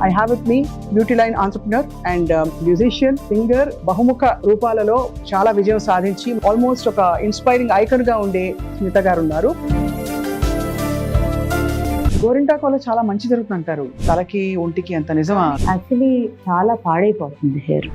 I have with me beauty line entrepreneur and musician, singer, బహుముఖ రూపాలలో చాలా విజయం సాధించి ఆల్మోస్ట్ ఒక ఇన్స్పైరింగ్ ఐకాన్ గా ఉండే స్మిత గారు ఉన్నారు. గోరింటాకులో చాలా మంచి జరుగుతుంటారు, తలకి ఒంటికి అంత నిజమా? యాక్చువల్లీ చాలా పాడైపోతుంది హెయిర్.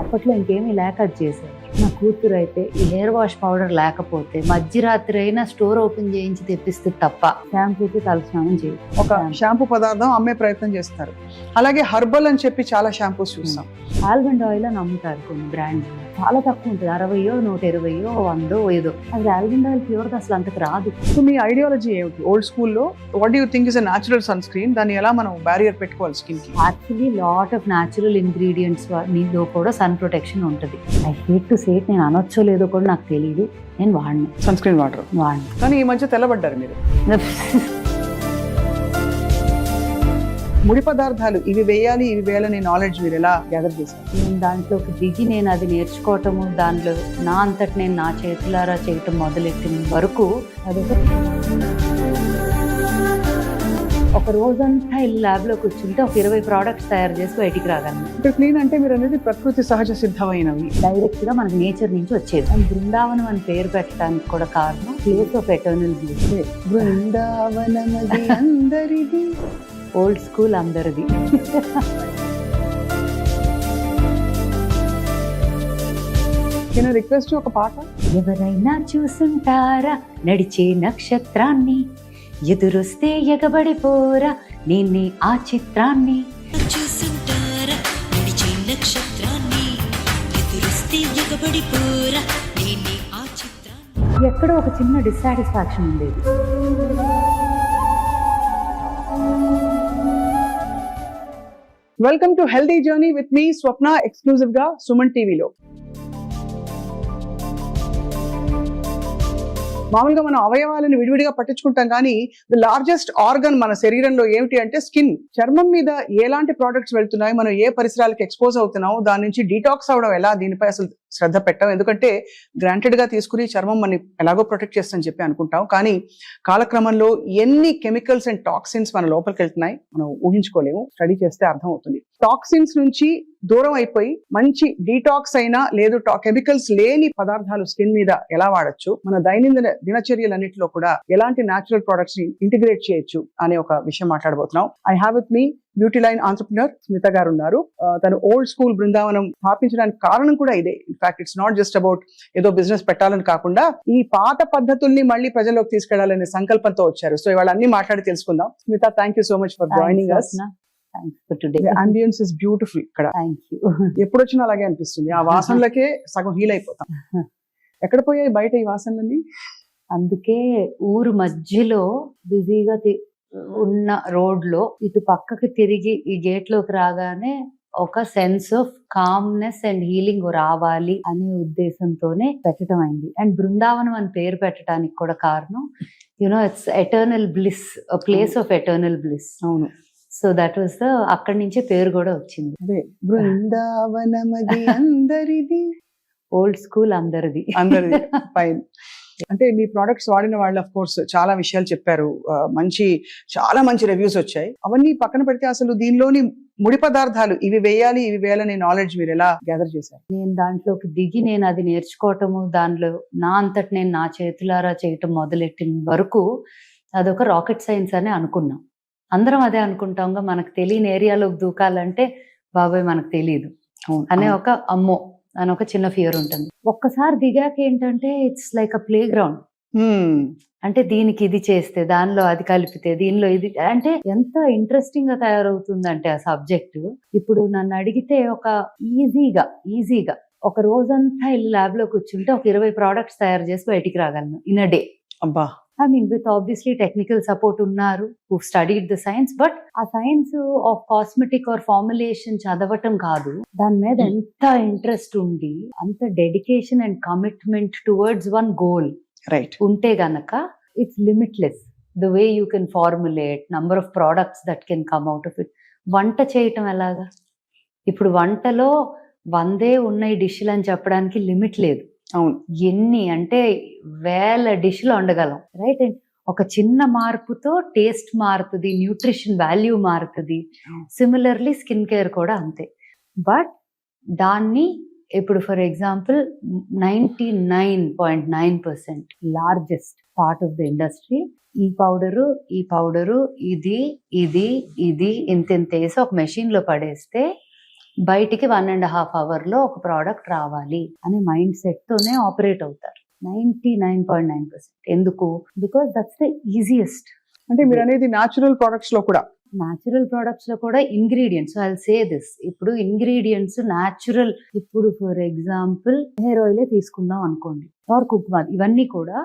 అప్పట్లో ఇంకేమీ లేక అది చేశారు. నా కూతురు అయితే ఈ హెయిర్ వాష్ పౌడర్ లేకపోతే మధ్యరాత్రి అయినా స్టోర్ ఓపెన్ చేయించి తెప్పిస్తే తప్ప షాంపూకి తలస్నానం చేయదు. ఒక షాంపూ పదార్థం అమ్మే ప్రయత్నం చేస్తారు. అలాగే హర్బల్ అని చెప్పి చాలా షాంపూస్ చూస్తాం. ఆల్మండ్ ఆయిల్ అని అమ్ముతారు కొన్ని బ్రాండ్, చాలా తక్కువ ఉంటుంది, 60, 120, 100, 5. అది ఆల్మండ్ ఆయిల్ ప్యూర్ అసలు అంతకు రాదు. సో మీ ఐడియాలజీ ఏమిటి? ఓల్డ్ స్కూల్లో what you think is a natural sun screen, దాన్ని ఎలా మనం బ్యారియర్ పెట్టుకోవాలి స్కిన్ కి? Actually lot of natural ingredients నీలో కూడా సన్ ప్రొటెక్షన్ ఉంటుంది. ఐ హేట్ టు సే, నేను అనొచ్చో లేదో కూడా నాకు తెలియదు, నేను వాడిని సన్ స్క్రీన్ వాటర్ వాడిని. కానీ ఈ మధ్య తెల్లబడ్డారు మీరు. ముడి పదార్థాలు ఇవి వేయాలి ఇవి వేయాలని నాలెడ్జ్ మీరు ఎలా గ్యాదర్ చేశారు? నేను దాంట్లోకి దిగి నేను అది నేర్చుకోవటము, దాంట్లో నా అంతటి నేను నా చేతులారా చేయటం మొదలెట్టిన వరకు అదొక ఒక రోజంతా వెళ్ళి ల్యాబ్లో కూర్చుంటే ఒక 20 ప్రోడక్ట్స్ తయారు చేసి బయటికి రాగలను. ఇక్కడ క్లీన్ అంటే మీరు అనేది ప్రకృతి సహజ సిద్ధమైనవి, డైరెక్ట్ గా మనకి నేచర్ నుంచి వచ్చేది. అండ్ బృందావనం అని పేరు పెట్టడానికి కూడా కారణం ప్లేస్ ఆఫ్ ఎటర్నల్ బ్లిస్. బృందావనమది అందరిది, ఓల్డ్ స్కూల్ అందరిది. రిక్వెస్ట్ ఒక పాట. ఎవరైనా చూసుంటారా నడిచే నక్షత్రాన్ని, ఎదురొస్తే ఎగబడిపోరా నేనే ఆ చిత్రాన్ని. చూసుంటారా నడిచే నక్షత్రాన్ని, ఎదురొస్తే ఎగబడిపోరా నేనే ఆ చిత్రాన్ని. ఎక్కడో ఒక చిన్న డిస్సాటిస్ఫాక్షన్ ఉండేది. Welcome to healthy journey with me Swapna, exclusive గా సుమన్ టీవీలో. మామూలుగా మనం అవయవాలను విడివిడిగా పట్టించుకుంటాం, కానీ ది లార్జెస్ట్ ఆర్గన్ మన శరీరంలో ఏమిటి అంటే స్కిన్. చర్మం మీద ఎలాంటి ప్రోడక్ట్స్ వెళ్తున్నాయి, మనం ఏ పరిసరాలకు ఎక్స్పోజ్ అవుతున్నాం, దాని నుంచి డీటాక్స్ అవడం ఎలా, దీనిపై అసలు శ్రద్ధ పెట్టాం. ఎందుకంటే గ్రాంటెడ్ గా తీసుకుని చర్మం మనం ఎలాగో ప్రొటెక్ట్ చేస్తుందని చెప్పి అనుకుంటాం, కానీ కాలక్రమంలో ఎన్ని కెమికల్స్ అండ్ టాక్సిన్స్ మన లోపలికి వెళ్తున్నాయి మనం ఊహించుకోలేము. స్టడీ చేస్తే అర్థం అవుతుంది. టాక్సిన్స్ నుంచి దూరం అయిపోయి మంచి డీటాక్స్ అయినా లేదు కెమికల్స్ లేని పదార్థాలు స్కిన్ మీద ఎలా వాడచ్చు, మన దైనందిన దినచర్యలన్నింటిలో కూడా ఎలాంటి న్యాచురల్ ప్రొడక్ట్స్ ని ఇంటిగ్రేట్ చేయొచ్చు అనే ఒక విషయం మాట్లాడబోతున్నాం. I have with me beauty line entrepreneur Smita garu ఉన్నారు. తను ఓల్డ్ స్కూల్ బృందావనం స్థాపించడానికి కారణం కూడా ఇదే. In fact it's not just about ఏదో బిజినెస్ పెట్టాలని కాకుండా ఈ పాత పద్ధతుల్ని మళ్ళీ ప్రజల్లోకి తీసుకెళ్లాలనే సంకల్పంతో వచ్చారు. సో ఇవాళ అన్ని మాట్లాడి తెలుసుకుందాం. Smita, thank you so much for joining us. Ambience is beautiful. ఇక్కడ ఎప్పుడు వచ్చినా అలాగే అనిపిస్తుంది, ఆ వాసనలకే సగం హీల్ అయిపోతాం. ఎక్కడ పోయాయి బయట ఈ వాసనలన్నీ? అందుకే ఊరు మధ్యలో బిజీగా ఉన్న రోడ్ లో ఇటు పక్కకి తిరిగి ఈ గేట్ లోకి రాగానే ఒక sense of calmness and healing రావాలి అనే ఉద్దేశంతోనే పెట్టడం అయింది. అండ్ బృందావనం అని పేరు పెట్టడానికి కూడా కారణం it's eternal bliss, place of eternal bliss. అవును. సో దట్ వాస్ అక్కడి నుంచే పేరు కూడా వచ్చింది. అదే బృందావనమది అందరిది, ఓల్డ్ స్కూల్ అందరిది. ఫైన్. అంటే మీ ప్రోడక్ట్స్ వాడిన వాళ్ళు ఆఫ్ కోర్స్ చాలా విషయాలు చెప్పారు, చాలా మంచి రివ్యూస్ వచ్చాయి. అవన్నీ పక్కన పెడితే అసలు దీనిలోని ముడి పదార్థాలు ఇవి వేయాలి ఇవి వేయాలనే నాలెడ్జ్ మీరు ఎలా గ్యాదర్ చేశారు? నేను దాంట్లోకి దిగి నేను అది నేర్చుకోవటము, దానిలో నా అంతటి నేను నా చేతులారా చేయటం మొదలెట్టిన వరకు అదొక రాకెట్ సైన్స్ అని అనుకున్నాం. అందరం అదే అనుకుంటాంగా, మనకు తెలియని ఏరియాలోకి దూకాలంటే బాబాయ్ మనకు తెలియదు అనే ఒక అమ్మో అని ఒక చిన్న ఫియర్ ఉంటుంది. ఒక్కసారి దిగాక ఏంటంటే it's like a play ground. అంటే దీనికి ఇది చేస్తే దానిలో అది కలిపితే దీనిలో ఇది, అంటే ఎంత ఇంట్రెస్టింగ్ గా తయారవుతుందంటే ఆ సబ్జెక్ట్. ఇప్పుడు నన్ను అడిగితే ఒక ఈజీగా ఒక రోజంతా వెళ్ళి ల్యాబ్ లో కూర్చుంటే ఒక 20 ప్రోడక్ట్స్ తయారు చేసి బయటికి రాగలను ఇన్ అ డే. అబ్బా. I mean, with obviously technical support unnaru who studied the science, but a science of cosmetic or formulation chadavatam kaadu, dan మీద ఎంత ఇంట్రెస్ట్ ఉండి అంత dedication and commitment towards one goal right ఉంటే గనక it's limitless the way you can formulate number of products that can come out of it. వంట చేయటం ఎలాగా? ఇప్పుడు వంటలో 100 ఉన్నాయి డిష్లు అని చెప్పడానికి లిమిట్ లేదు. అవును. ఎన్ని అంటే 1000 డిష్లు వండగలం, రైట్? అండ్ ఒక చిన్న మార్పుతో టేస్ట్ మారుతుంది, న్యూట్రిషన్ వాల్యూ మారుతుంది. సిమిలర్లీ స్కిన్ కేర్ కూడా అంతే. బట్ దాన్ని ఇప్పుడు for example 99.9% largest part of the industry ఈ పౌడరు ఇది ఇది ఇది ఇంత వేసి ఒక మెషిన్ లో పడేస్తే బయటికి 1.5 hours లో ఒక ప్రోడక్ట్ రావాలి అనే మైండ్ సెట్ తోనే ఆపరేట్ అవుతారు 99.9%. ఎందుకు? Because that's the easiest. అంటే మీరు అనేది న్యాచురల్ ప్రొడక్ట్స్ లో కూడా న్యాచురల్ ప్రొడక్ట్స్ లో కూడా ఇంగ్రీడియంట్స్, ఐ సే దిస్, ఇప్పుడు ఇంగ్రీడియంట్స్ న్యాచురల్. ఇప్పుడు ఫర్ ఎగ్జాంపుల్ హెయిర్ ఆయిలే తీసుకుందాం అనుకోండి, ఆర్ కుక్మా, ఇవన్నీ కూడా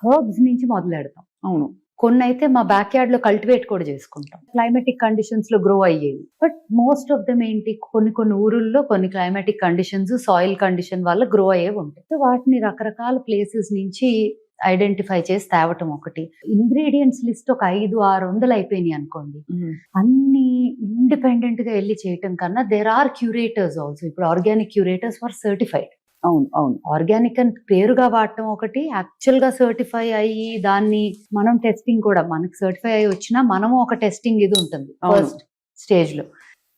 హర్బ్స్ నుంచి మొదలెడతాం. అవును. కొన్ని అయితే మా బ్యాక్ యార్డ్ లో కల్టివేట్ కూడా చేసుకుంటాం, క్లైమాటిక్ కండిషన్స్ లో గ్రో అయ్యేవి. బట్ మోస్ట్ ఆఫ్ దమ్ ఏంటి, కొన్ని ఊరుల్లో కొన్ని క్లైమాటిక్ కండిషన్స్, సాయిల్ కండిషన్ వల్ల గ్రో అయ్యేవి ఉంటాయి. సో వాటిని రకరకాల ప్లేసెస్ నుంచి ఐడెంటిఫై చేసి తేవటం ఒకటి. ఇంగ్రీడియంట్స్ లిస్ట్ ఒక 500-600 అయిపోయినాయి అనుకోండి, అన్ని ఇండిపెండెంట్ గా వెళ్ళి చేయటం కన్నా దేర్ ఆర్ క్యూరేటర్స్ ఆల్సో. ఇప్పుడు ఆర్గానిక్ క్యూరేటర్స్ ఫర్ సర్టిఫైడ్. అవును. ఆర్గానిక్ అని పేరుగా వాడటం ఒకటి, యాక్చువల్ గా సర్టిఫై అయ్యి దాన్ని మనం టెస్టింగ్ కూడా, మనకి సర్టిఫై అయ్యి వచ్చినా మనము ఒక టెస్టింగ్ ఇది ఉంటుంది ఫస్ట్ స్టేజ్ లో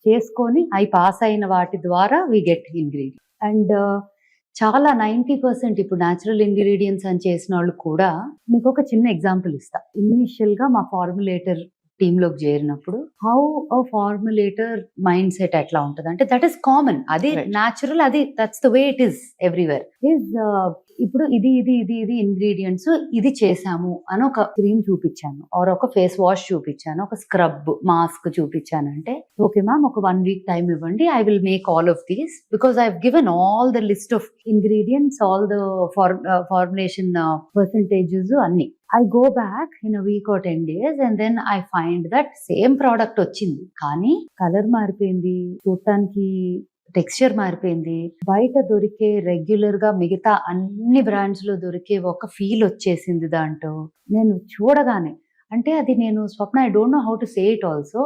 చేసుకొని అవి పాస్ అయిన వాటి ద్వారా వి గెట్ ఇంగ్రీడియంట్. అండ్ చాలా 90% ఇప్పుడు న్యాచురల్ ఇంగ్రీడియంట్స్ అని చేసిన వాళ్ళు కూడా, మీకు ఒక చిన్న ఎగ్జాంపుల్ ఇస్తా. ఇనిషియల్ గా మా ఫార్ములేటర్ టీమ్ లోకి చేరినప్పుడు హౌ అ ఫార్ములేటర్ మైండ్ సెట్ ఎట్లా ఉంటుంది అంటే, దట్ ఈస్ కామన్, అది న్యాచురల్, అది that's the way it is everywhere. ఇప్పుడు ఇది ఇది ఇది ఇది ఇంగ్రీడియంట్స్ ఇది చేసాము అని ఒక క్రీమ్ చూపించాను, ఆర్ ఒక ఫేస్ వాష్ చూపించాను, ఒక స్క్రబ్ మాస్క్ చూపించాను అంటే, ఓకే మ్యామ్ ఒక 1 week టైం ఇవ్వండి, I will make all of these because I have given all the list of ingredients, all the formulation percentages అన్ని. I go back in a week or 10 days and then I find that same product వచ్చింది, కానీ colour మారిపోయింది, చూడటానికి texture మారిపోయింది, బయట దొరికే regular గా మిగతా అన్ని బ్రాండ్స్ లో దొరికే ఒక ఫీల్ వచ్చేసింది దాంట్లో. నేను చూడగానే అంటే అది నేను Swapna, I don't know how to say it also.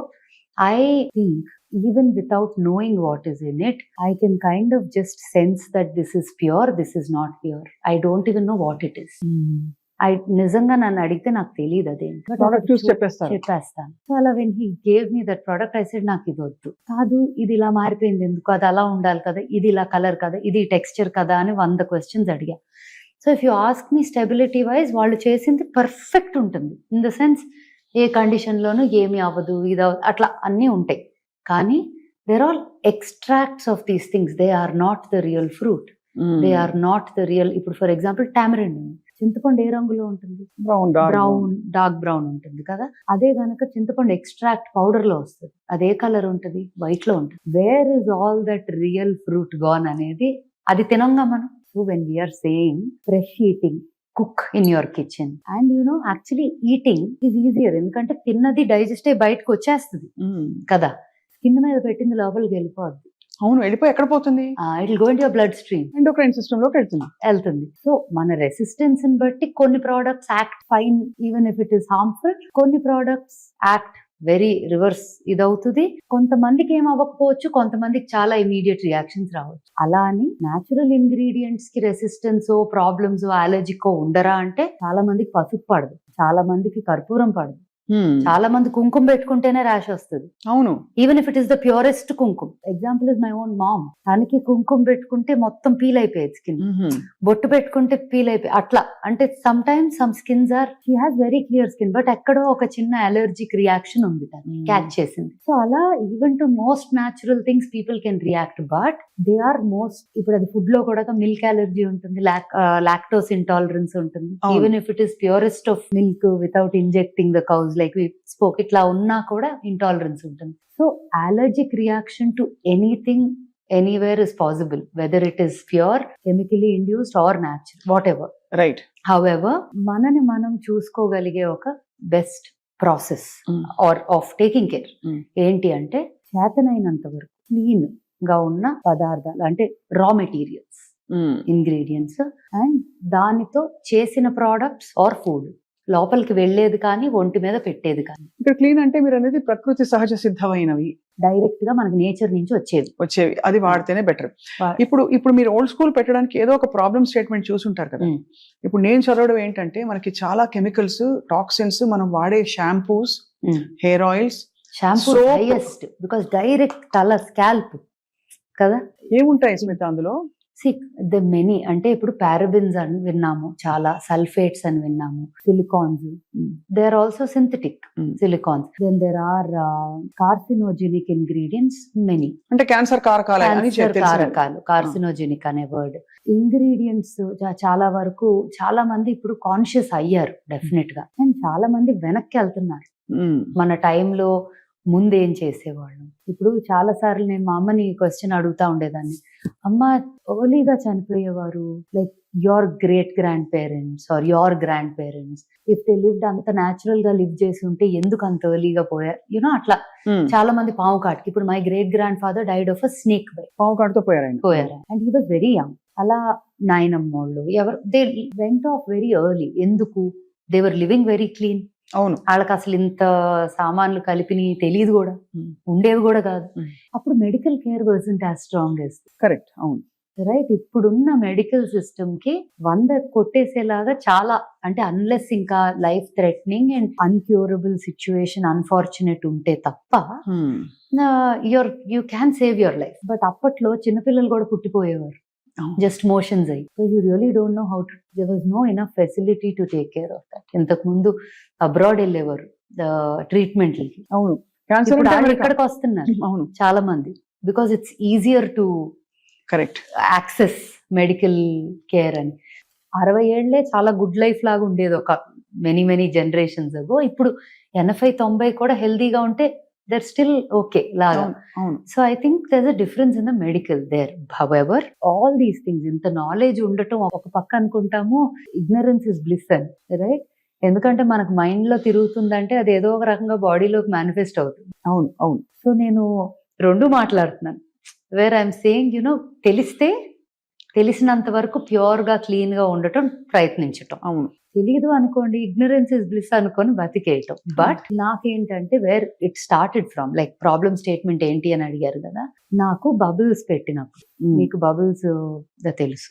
I think even without knowing what is in it, I can kind of just sense that this is pure, this is not pure. I don't even know what it is. నిజంగా నన్ను అడిగితే నాకు తెలియదు అదేంటి, product చూసి చెప్పేస్తాను. So అలా when he gave me that product I said నాకు ఇది వద్దు, కాదు ఇది ఇలా మారిపోయింది ఎందుకు, అది అలా ఉండాలి కదా, ఇది ఇలా కలర్ కదా, ఇది టెక్స్చర్ కదా అని 100 questions అడిగా. So if you ask me stability wise వాళ్ళు చేసింది పర్ఫెక్ట్ ఉంటుంది, ఇన్ ద సెన్స్ ఏ కండిషన్ లోనూ ఏమి అవ్వదు, ఇది అట్లా అన్నీ ఉంటాయి. కానీ there all extracts of these things, they are not the real fruit, they are not the real. ఇప్పుడు ఫర్ ఎగ్జాంపుల్ టామరిన్, చింతపండు ఏ రంగులో ఉంటుంది, డార్క్ బ్రౌన్ ఉంటుంది కదా. అదే గనక చింతపండు ఎక్స్ట్రాక్ట్ పౌడర్ లో వస్తుంది, అదే కలర్ ఉంటుంది, వైట్ లో ఉంటుంది. Where is all that real fruit gone అనేది, అది తినంగా మనం. So when we're saying fresh eating, cook in your kitchen and actually eating is easier, ఎందుకంటే తిన్నది డైజెస్ట్ అయ్యి బయటకు వచ్చేస్తుంది కదా, స్కిన్ మీద పెట్టింది లోపలికి వెళ్ళిపోద్ది. అవును, వెళ్ళిపోయి ఎక్కడ పోతుంది, it will go into your blood stream, endocrine system లోకి వెళ్తుంది. సో మన రెసిస్టెన్స్ ని బట్టి కొన్ని products act fine even if it is harmful, కొన్ని ప్రోడక్ట్స్ యాక్ట్ వెరీ రివర్స్ ఇదవుతుంది. కొంతమందికి ఏం అవ్వకపోవచ్చు, కొంతమందికి చాలా ఇమీడియట్ రియాక్షన్స్ రావచ్చు. అలా అని న్యాచురల్ ఇంగ్రీడియంట్స్ కి రెసిస్టెన్స్ ప్రాబ్లమ్స్ అలర్జికో ఉండరా అంటే, చాలా మందికి పసుపు పడదు, చాలా మందికి కర్పూరం పడదు, చాలా మంది కుంకుమ పెట్టుకుంటేనే ర్యాష్ వస్తుంది. అవును, even if it is the purest kumkuma. Example is my own mom, తనకి కుంకుమ పెట్టుకుంటే మొత్తం పీల్ అయిపోయేది స్కిన్, బొట్టు పెట్టుకుంటే పీల్ అయిపోయి అట్లా. అంటే sometimes some skins are, she has very clear skin but ఎక్కడో ఒక చిన్న అలర్జిక్ రియాక్షన్ ఉంది, క్యాచ్ చేసింది. సో అలా even to most natural things people can react, but they are most, ఇప్పుడు అది ఫుడ్ లో కూడా మిల్క్ అలర్జీ ఉంటుంది, లాక్టోస్ ఇంటాలరెన్స్ ఉంటుంది. Even if it is purest of milk without injecting the cows like we spoke, ఇట్లా ఉన్నా కూడా intolerance ఉంటుంది. So allergic reaction to anything anywhere is possible, whether it is pure, chemically induced or natural, whatever. Right. However మనని మనం చూసుకోగలిగే ఒక best process or of taking care ఏంటి అంటే, చేతనైనంత వరకు క్లీన్ గా ఉన్న పదార్థాలు, అంటే రా మెటీరియల్స్, ఇంగ్రీడియంట్స్ అండ్ దానితో చేసిన ప్రోడక్ట్స్ ఆర్ ఫుడ్ లోపలికి వెళ్ళేది కానీ ఒంటి మీద పెట్టేది కానీ ఇక్కడ క్లీన్ అంటే మీరు అనేది ప్రకృతి సహజ సిద్ధమైనవి డైరెక్ట్ గా మనకి నేచర్ నుంచి వచ్చేవి. వచ్చేవి, అది వాడితేనే బెటర్. వా- ఇప్పుడు మీరు ఓల్డ్ స్కూల్ పెట్టడానికి ఏదో ఒక ప్రాబ్లమ్ స్టేట్మెంట్ చూసుంటారు కదా. Mm. ఇప్పుడు నేను చదవడం ఏంటంటే మనకి చాలా కెమికల్స్, టాక్సిన్స్, మనం వాడే shampoos, hair oils, shampoo Soap. Highest because direct తల స్కాల్ప్ కదా. ఏముంటాయి స్మిత అందులో? ద మెనీ అంటే ఇప్పుడు పారాబిన్స్ అని విన్నాము, చాలా సల్ఫేట్స్ అని విన్నాము, silicones, they are also synthetic silicones, then there are carcinogenic ingredients many. అంటే క్యాన్సర్ కారకాలు అని కారకాలు, కార్సినోజెనిక్ అనే వర్డ్ ఇంగ్రీడియంట్స్ చాలా వరకు చాలా మంది ఇప్పుడు కాన్షియస్ అయ్యారు డెఫినెట్ గా, అండ్ చాలా మంది వెనక్కి వెళ్తున్నారు. మన టైంలో ముందు ఏం చేసేవాళ్ళం. ఇప్పుడు చాలా సార్లు నేను మా అమ్మని క్వశ్చన్ అడుగుతా ఉండేదాన్ని, అమ్మ ఎర్లీగా చనిపోయేవారు like your great grandparents or your grandparents, if they lived అంత న్యాచురల్ గా లివ్ చేసి ఉంటే ఎందుకు అంత ఎర్లీగా పోయారు, యూనో అట్లా. చాలా మంది పాము కాటుకి, ఇప్పుడు my great grandfather died of a snake bite, పాము కాటుతో పోయారు and he was very young. అలా నాయనమ్మోళ్ళు ఎవరు they went off very early. ఎందుకు? They were living very clean. అవును, వాళ్ళకి అసలు ఇంత సామాన్లు కలిపిని తెలియదు కూడా, ఉండేవి కూడా కాదు. అప్పుడు medical care wasn't as strong as. Correct, అవును, రైట్. ఇప్పుడున్న మెడికల్ సిస్టమ్ కి 100 కొట్టేసేలాగా చాలా, అంటే అన్లెస్ ఇంకా life threatening and incurable situation unfortunate ఉంటే తప్ప you can save your life. But అప్పట్లో చిన్నపిల్లలు కూడా పుట్టిపోయేవారు జస్ట్ మోషన్స్ అయ్యి. You really don't know how to, there was no enough facility to take care of that. ఇంతకు ముందు అబ్రాడ్ వెళ్ళేవారు ట్రీట్మెంట్లకి. అవును, క్యాన్సర్ ఇప్పుడు వాళ్ళు ఇక్కడికి వస్తున్నారు అవును, చాలా మంది, because it's easier to correct access medical care అని. 60 ఏళ్లే చాలా గుడ్ లైఫ్ లాగా ఉండేది ఒక మెనీ జనరేషన్స్ అగో. ఇప్పుడు 80-90 కూడా హెల్దీగా ఉంటే they're still okay laga. So I think there's a difference in the medical there. However, all these things, ఇంత నాలెడ్జ్ ఉండటం ఒక పక్క అనుకుంటాము, ignorance is bliss అని, రైట్? ఎందుకంటే మనకు మైండ్ లో తిరుగుతుందంటే అది ఏదో ఒక రకంగా బాడీలోకి మేనిఫెస్ట్ అవుతుంది. అవును అవును. సో నేను రెండు మాట్లాడుతున్నాను, వేర్ ఐఎమ్ సేయింగ్ యునో తెలిసినంత వరకు ప్యూర్ గా క్లీన్ గా ఉండటం ప్రయత్నించటం. అవును, తెలీదు అనుకోండి, ఇగ్నరెన్స్ ఇస్ బ్లిస్ అనుకొని బతికేయటం. బట్ నాకేంటంటే where it started from, like problem statement ఏంటి అని అడిగారు కదా, నాకు బబుల్స్ పెట్టినప్పుడు, మీకు బబుల్స్ తెలుసు,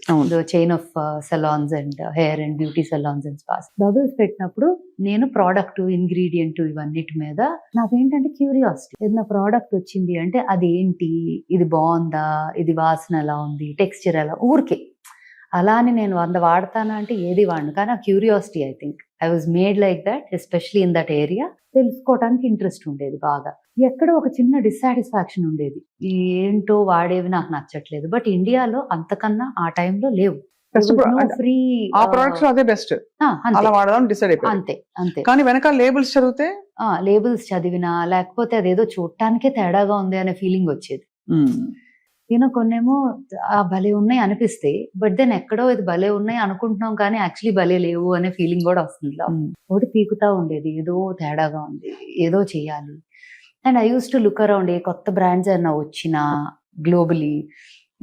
chain of salons and hair and beauty salons and spas. Bubbles పెట్టినప్పుడు నేను ప్రోడక్ట్ ఇంగ్రీడియంట్ ఇవన్నిటి మీద నాకేంటంటే క్యూరియాసిటీ. ఏదైనా ప్రోడక్ట్ వచ్చింది అంటే అది ఏంటి, ఇది బాగుందా, ఇది వాసన ఎలా ఉంది, టెక్స్చర్ ఎలా, ఊరికే అలా అని నేను 100 వాడతానా అంటే ఏది వాడను, కానీ ఆ curiosity, I think I was made like that, especially in that area. తెలుసుకోవడానికి ఇంట్రెస్ట్ ఉండేది బాగా. ఎక్కడో ఒక చిన్న డిస్సాటిస్ఫాక్షన్ ఉండేది, ఏంటో వాడేవి నాకు నచ్చట్లేదు. బట్ ఇండియాలో అంతకన్నా ఆ టైంలో లేవు, ఫ్రీ ఆ ప్రొడక్ట్స్ అదే బెస్ట్, అలా వాడదాం డిసైడ్ అయిపోయింది. అంతే అంతే. కానీ వెనకాల లేబుల్స్ చదివితే, లేబుల్స్ చదివినా లేకపోతే అదేదో చూడటానికే తేడాగా ఉంది అనే ఫీలింగ్ వచ్చేది. కొన్నేమో భలే ఉన్నాయి అనిపిస్తాయి, బట్ దెన్ ఎక్కడో ఇది భలే ఉన్నాయి అనుకుంటున్నాం కానీ యాక్చువల్లీ భలే లేవు అనే ఫీలింగ్ కూడా వస్తుంది. ఒకటి పీకుతా ఉండేది, ఏదో తేడాగా ఉంది, ఏదో చేయాలి. And I use to look around, ఏ కొత్త బ్రాండ్స్ అయినా వచ్చినా గ్లోబలీ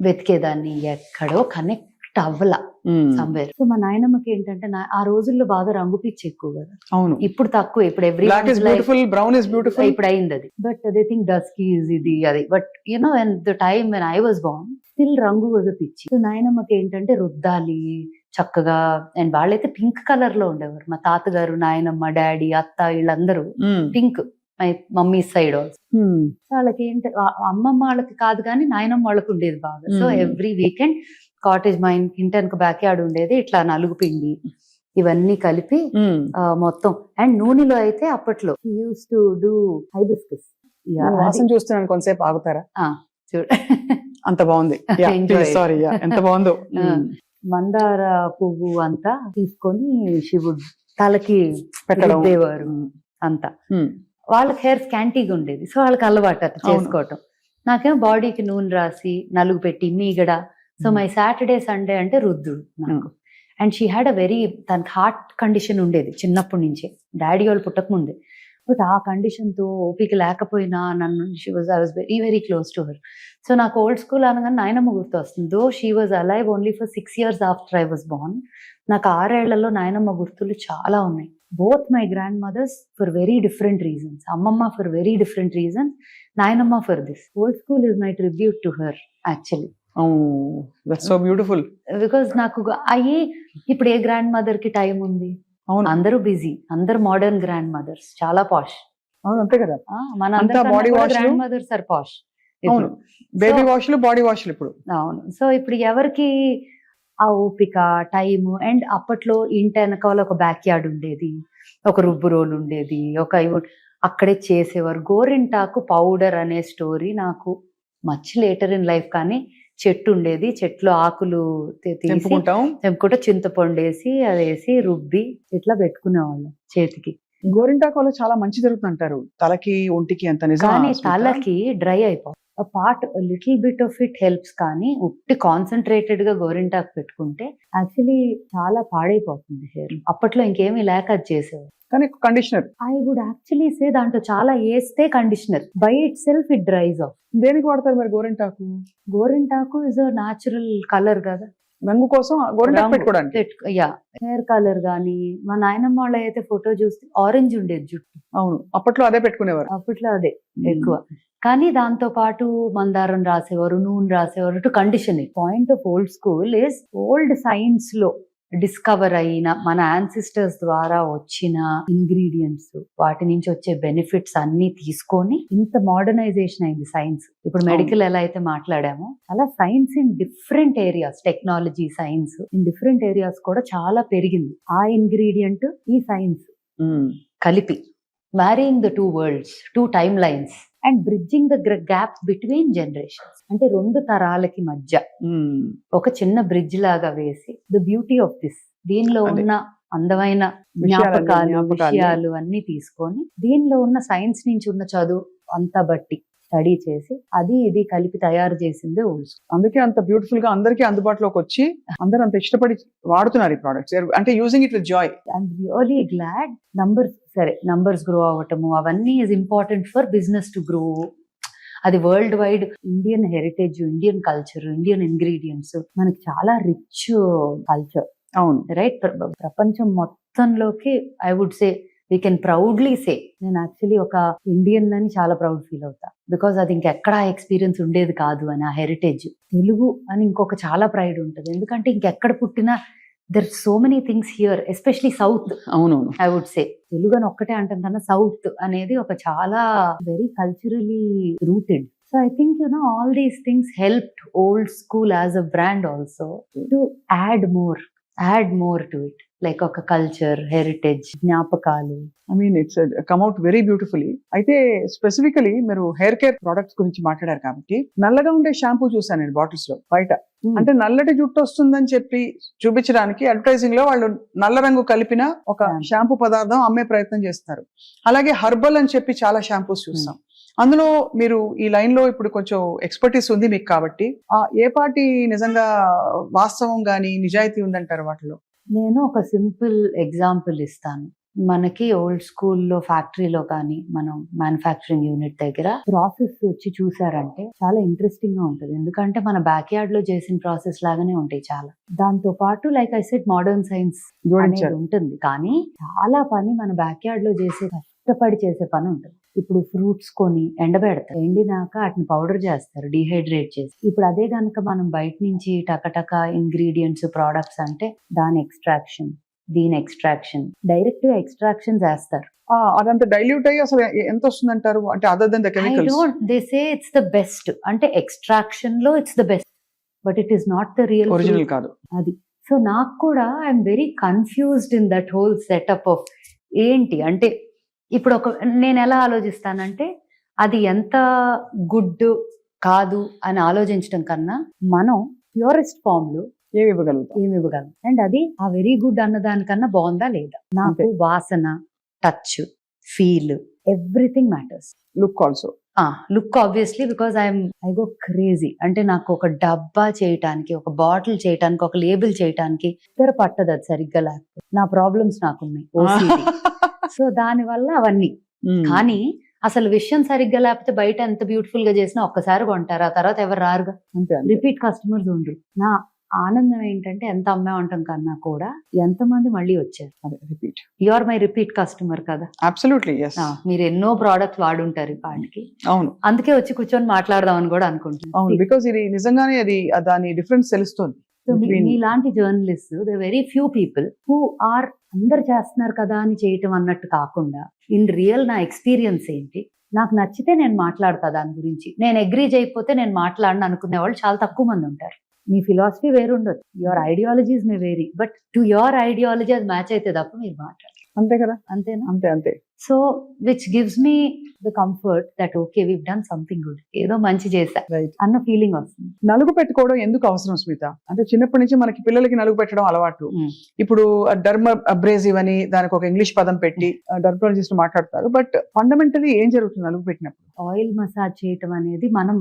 వెతికేదాన్ని, ఎక్కడో కనెక్ట్ అవ్వలా సమ్వేర్. సో మా నాయనమ్మకి ఏంటంటే ఆ రోజుల్లో బాగా రంగు పిచ్చి ఎక్కువ కదా. అవును, ఇప్పుడు తక్కువ, ఇప్పుడు ఇప్పుడు అయింది అది. But they think dusky is ఇది అది. But you know when the time when I was Born still రంగు వాజ్ పిచ్చి. సో నాయనమ్మకి ఏంటంటే రుద్దాలి చక్కగా, అండ్ వాళ్ళైతే పింక్ కలర్ లో ఉండేవారు. మా తాతగారు, నాయనమ్మ, డాడీ, అత్త వీళ్ళందరూ pink, my mummy side also. వాళ్ళకి ఏంటి, అమ్మమ్మ వాళ్ళకి కాదు కానీ నాయనమ్మ వాళ్ళకి ఉండేది బాగా. సో ఎవ్రీ వీకెండ్ కాటేజ్, మా ఇంటి బ్యాక్ యార్డ్ ఉండేది, ఇట్లా నలుగు పిండి ఇవన్నీ కలిపి మొత్తం. అండ్ నూనెలో అయితే అప్పట్లో యూస్ టు డూ హైబిస్కస్. చూస్తున్నాను, కొంతసేపు ఆగుతారా? చూడ అంత బాగుంది, సారీ ఎంత బాగుందో. మందార పువ్వు అంతా తీసుకొని శివుడు తలకి పెట్టేవారు అంతా. వాళ్ళకి హెయిర్ స్కాంటీగా ఉండేది, సో వాళ్ళకి అలవాటు అట్లా చేసుకోవటం. నాకేమో బాడీకి నూనె రాసి నలుగు పెట్టి మీగడ. సో మై సాటర్డే సండే అంటే రుద్దుడు నాకు. And she had a very, తనకి హార్ట్ కండిషన్ ఉండేది చిన్నప్పటి నుంచే, డాడీ వాళ్ళు పుట్టక ముందే. బట్ ఆ కండిషన్తో ఓపిక లేకపోయినా నన్ను, I was very close to her. So నాకు ఓల్డ్ స్కూల్ అనగానే నాయనమ్మ గుర్తు వస్తుంది. Though she was alive only for 6 years after I was Born. నాకు 6 ఏళ్లలో నాయనమ్మ గుర్తులు చాలా ఉన్నాయి. both my grandmothers for very different reasons. Ammamma for very different reasons, Nayanamma for this. Old school is my tribute to her actually. That's so beautiful. Because నాకు అయ్యి ఇప్పుడు ఏ grand mother కి టైం ఉంది? అవును, అందరూ బిజీ, అందరు modern grand mothers, చాలా పాష్. అవును, అంతే కదా. మన అంతా body wash లు. గ్రాండ్ మదర్స్ ఆర్ పాష్. అవును, బేబీ వాష్లు, బాడీ వాష్లు ఇప్పుడు. అవును. సో ఇప్పుడు ఎవరికి ఆ ఓపిక, టైము, అండ్ అప్పట్లో ఇంటి వెనకాల ఒక బ్యాక్ యార్డ్ ఉండేది, ఒక రుబ్బు రోల్ ఉండేది, అక్కడే చేసేవారు. గోరింటాకు పౌడర్ అనే స్టోరీ నాకు మచ్ లేటర్ ఇన్ లైఫ్, కానీ చెట్టు ఉండేది, చెట్లు ఆకులు తెంపుకుంటా చింతపండు వేసి అది వేసి రుబ్బి ఇట్లా పెట్టుకునేవాళ్ళం చేతికి. గోరింటాకు వల్ల చాలా మంచి జరుగుతుంది అంటారు, తలకి ఒంటికి. అంత నిజం? కానీ తలకి డ్రై అయిపోతుంది. Part little bit of it helps, కానీ ఉట్టి కాన్సన్ట్రేటెడ్ గా గోరింటాకు పెట్టుకుంటే యాక్చువల్లీ చాలా పాడైపోతుంది హెయిర్. అప్పట్లో ఇంకేమీ లేక అది చేసేవారు. కానీ conditioner I would actually say దాంట్లో చాలా వేస్తే conditioner by itself it dries off. దేనికి వాడతారు మరి గోరింటాకు? గోరింటాకు ఇస్ అ న్యాచురల్ కలర్ కదా, రంగు కోసం గోరింటాకు పెట్టుకోవడానికి. యా, హెయిర్ కలర్ గానీ. మా నాయనమ్మ వాళ్ళ అయితే ఫోటో చూస్తే ఆరెంజ్ ఉండేది జుట్టు. అవును, అప్పట్లో అదే పెట్టుకునేవారు. అప్పట్లో అదే ఎక్కువ. కానీ దాంతో పాటు మందారం రాసేవారు, నూనె రాసేవారు to condition. Point of old school is old science లో డిస్కవర్ అయిన మన యాన్సిస్టర్స్ ద్వారా వచ్చిన ఇంగ్రీడియంట్స్, వాటి నుంచి వచ్చే బెనిఫిట్స్ అన్ని తీసుకొని ఇంత మోడర్నైజేషన్ అయింది సైన్స్. ఇప్పుడు మెడికల్ ఎలా అయితే మాట్లాడామో అలా science in different areas, technology science in different areas కూడా చాలా పెరిగింది. ఆ ఇంగ్రీడియంట్ ఈ సైన్స్ కలిపి marrying the two world's, two time lines and bridging the gap between generations. అంటే రెండు తరాలకి మధ్య ఒక చిన్న బ్రిడ్జ్ లాగా వేసి ద బ్యూటీ ఆఫ్ దిస్, దీనిలో ఉన్న అందమైన విషయాలు అన్ని తీసుకొని దీనిలో ఉన్న సైన్స్ నుంచి ఉన్న చదువు అంతా బట్టి స్టడీ చేసి అది ఇది కలిపి తయారు చేసింది ఓల్డ్ స్కూల్. అందుకే అంత బ్యూటిఫుల్ గా అందరికీ అందుబాటులోకి వచ్చి అందరూ అంత ఇష్టపడి వాడుతున్నారు ఈ ప్రొడక్ట్స్, అంటే using it with joy. I'm really glad. Numbers grow అవ్వటము అవన్నీ is important for business to grow. అది world wide Indian heritage, Indian culture, Indian ingredients, మనకి చాలా రిచ్ కల్చర్. అవును, రైట్. ప్రపంచం మొత్తంలోకి I would say we can proudly say, నేను actually ఒక ఇండియన్ అని చాలా ప్రౌడ్ ఫీల్ అవుతా. బికాస్ అది ఇంకెక్కడా ఎక్స్పీరియన్స్ ఉండేది కాదు అని. ఆ హెరిటేజ్ తెలుగు అని ఇంకొక చాలా ప్రైడ్ ఉంటుంది. ఎందుకంటే ఇంకెక్కడ పుట్టినా there so many things here, especially south. అవునవును, ఐ వుడ్ సే తెలుగు అని ఒక్కటే అంటాం కన్నా సౌత్ అనేది ఒక చాలా very culturally rooted. So I think, all these things helped old school as a brand also to add more to it. Like ఒక culture, heritage, జ్ఞాపకాలు. I mean it's come out very beautifully. అయితే specifically మీరు hair care products గురించి మాట్లాడారు కాబట్టి, నల్లగా ఉండే shampoo చూసాను నేను బాటిల్స్ లో బయట. అంటే నల్లటి జుట్టు వస్తుందని చెప్పి చూపించడానికి అడ్వర్టైజింగ్ లో వాళ్ళు నల్ల రంగు కలిపిన ఒక షాంపూ పదార్థం అమ్మే ప్రయత్నం చేస్తారు. అలాగే హర్బల్ అని చెప్పి చాలా షాంపూస్ చూస్తాం. అందులో మీరు ఈ లైన్ లో ఇప్పుడు కొంచెం ఎక్స్పర్టీస్ ఉంది మీకు కాబట్టి, ఏ పార్టీ నిజంగా వాస్తవం గానీ నిజాయితీ ఉందంటారు వాటిలో? నేను ఒక సింపుల్ ఎగ్జాంపుల్ ఇస్తాను. మనకి ఓల్డ్ స్కూల్లో ఫ్యాక్టరీలో కానీ మనం మ్యానుఫ్యాక్చరింగ్ యూనిట్ దగ్గర ప్రాసెస్ వచ్చి చూసారంటే చాలా ఇంట్రెస్టింగ్ గా ఉంటుంది. ఎందుకంటే మన బ్యాక్ యార్డ్ లో చేసిన ప్రాసెస్ లాగానే ఉంటాయి చాలా. దాంతో పాటు like I said modern science ఉంటుంది, కానీ చాలా పని మన బ్యాక్ యార్డ్ లో చేసే కష్టపడి చేసే పని ఉంటుంది. ఇప్పుడు ఫ్రూట్స్ కొని ఎండబెడతారు, ఎండినాక వాటిని పౌడర్ చేస్తారు డీహైడ్రేట్ చేసి. ఇప్పుడు అదే కనుక మనం బయట నుంచి టకటక ఇంగ్రీడియంట్స్ ప్రోడక్ట్స్ అంటే దాని ఎక్స్ట్రాక్షన్, దీని ఎక్స్ట్రాక్షన్, డైరెక్ట్ గా ఎక్స్ట్రాక్షన్ చేస్తారు. అదంతా డైల్యూట్ అయ్యి అసలు ఎంత వస్తుంది అంటారు? అంటే other then the chemicals, they say it's the best. అంటే ఎక్స్ట్రాక్షన్ లో it's the best, but it is not the real original కాదు అది. సో నాకు కూడా I'm very confused in that whole setup of ఏంటి అంటే. ఇప్పుడు నేను ఎలా ఆలోచిస్తానంటే, అది ఎంత గుడ్ కాదు అని ఆలోచించడం కన్నా మనం ప్యూరెస్ట్ ఫామ్ లో ఏమి ఇవ్వగలం అండ్ అది ఆ వెరీ గుడ్ అన్న దానికన్నా బాగుందా లేదా. నాకు వాసన, touch, feel, everything matters. Look also. Look obviously, because I go crazy. అంటే నాకు ఒక డబ్బా చేయటానికి, ఒక బాటిల్ చేయటానికి, ఒక లేబుల్ చేయటానికి ఇద్దరు పట్టదు అది సరిగ్గా లేకపోతే. నా ప్రాబ్లమ్స్ నాకున్నాయి, ఓసిడి. సో దాని వల్ల అవన్నీ. కానీ అసలు విషయం సరిగ్గా లేకపోతే బయట ఎంత బ్యూటిఫుల్ గా చేసినా ఒక్కసారి కొంటారు, ఆ తర్వాత ఎవరు రారుగా. రిపీట్ కస్టమర్స్ ఉండరు. నా ఆనందం ఏంటంటే ఎంత అమ్మామంటాం కన్నా కూడా ఎంతమంది మళ్ళీ వచ్చారు. అదే repeat. You are my repeat customer కదా. Absolutely yes. మీరు ఎన్నో ప్రోడక్ట్స్ వాడుంటారు ఈ పాటికి, అవును అందుకే వచ్చి కూర్చొని మాట్లాడదామని కూడా అనుకుంటున్నాను. అవును, బికాస్ ఇది నిజంగానే అది దాని డిఫరెన్స్ తెలుస్తుంది. సో between- మీలాంటి journalist the very few people who are అందరు చేస్తున్నారు కదా అని చేయటం అన్నట్టు కాకుండా ఇన్ రియల్ నా ఎక్స్పీరియన్స్ ఏంటి, నాకు నచ్చితే నేను మాట్లాడతా దాని గురించి, నేను అగ్రీ చేయకపోతే నేను మాట్లాడను అనుకునే వాళ్ళు చాలా తక్కువ మంది ఉంటారు. మీ ఫిలాసఫీ వేరు ఉండదు, your ideologies may vary, but to your ideology అది మ్యాచ్ అయితే తప్ప మీరు మాట్లాడారు. అంతే కదా, అంతేనా? అంతే అంతే. So which gives me the comfort that okay we've done something good, ఏదో మంచి చేశా రైట్. అన్న ఫీలింగ్ వస్తుంది. నలుగు పెట్టుకోవడం ఎందుకు అవసరం స్మిత? అంటే చిన్నప్పటి నుంచి మనకి పిల్లలకి నలుగు పెట్టడం అలవాటు. ఇప్పుడు డర్మ అబ్రేజివ్ అని దానికి ఒక ఇంగ్లీష్ పదం పెట్టి డర్మటాలజిస్ట్ మాట్లాడతారు. బట్ ఫండమెంటలీ ఏం జరుగుతుంది నలుగు పెట్టినప్పుడు? ఆయిల్ మసాజ్ చేయటం అనేది మనం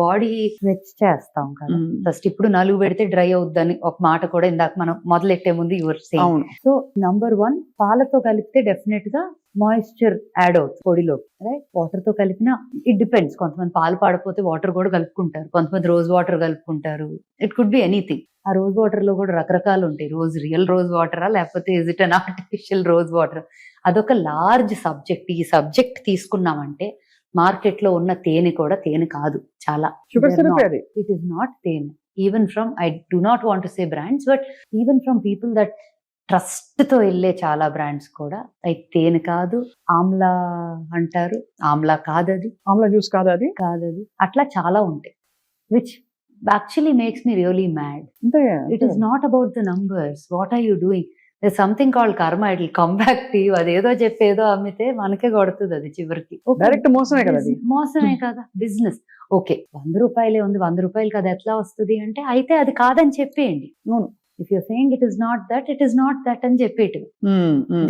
బాడీ స్ట్రెచ్ చేస్తాం కదా ఫస్ట్. ఇప్పుడు నలుగు పెడితే డ్రై అవుద్దని ఒక మాట కూడా ఇందాక మనం మొదలెట్టే ముందు యువర్ సేయింగ్. అవును. సో నంబర్ 1, పాలతో కలిపితే డెఫినెట్ గా మాయిశ్చర్ యాడ్ అవుతుంది పొడిలో, రైట్? వాటర్ తో కలిపిన ఇట్ డిపెండ్స్, కొంతమంది పాలు పాడపోతే వాటర్ కూడా కలుపుకుంటారు, కొంతమంది రోజ్ వాటర్ కలుపుకుంటారు, ఇట్ కుడ్ బి ఎనీథింగ్. ఆ రోజ్ వాటర్ లో కూడా రకరకాలు ఉంటాయి. రియల్ రోజ్ వాటరా లేకపోతే is it an artificial rose water? అదొక లార్జ్ సబ్జెక్ట్. ఈ సబ్జెక్ట్ తీసుకున్నామంటే మార్కెట్ లో ఉన్న తేనె కూడా తేనె కాదు, చాలా షుగర్ సిరప్ అది. ఇట్ ఈస్ నాట్ తేనె. Even from, I do not want to say brands, but even from people that trust తో వెళ్ళే చాలా బ్రాండ్స్ కూడా అది తేనె కాదు, ఆమ్లా అంటారు, ఆమ్లా కాదది, ఆమ్లా జ్యూస్ కాదు అది, కాదది, అట్లా చాలా ఉంటాయి which actually makes me really mad. అంతే. It is not about the numbers, what are you doing? there's something called karma, it will come back to you. అదేదో చెప్పేదో అమ్మితే మనకే కొడుతుంది అది చివరికి. డైరెక్ట్ మోసమే కదా అది. మోసమే కదా బిజినెస్. ఓకే 100 రూపాయలే ఉంది, 100 రూపాయలు కదా ఎట్లా వస్తుంది అంటే అయితే అది కాదని చెప్పేయండి. అవును. If you're saying it is not that, it is not that అని చెప్పేటి.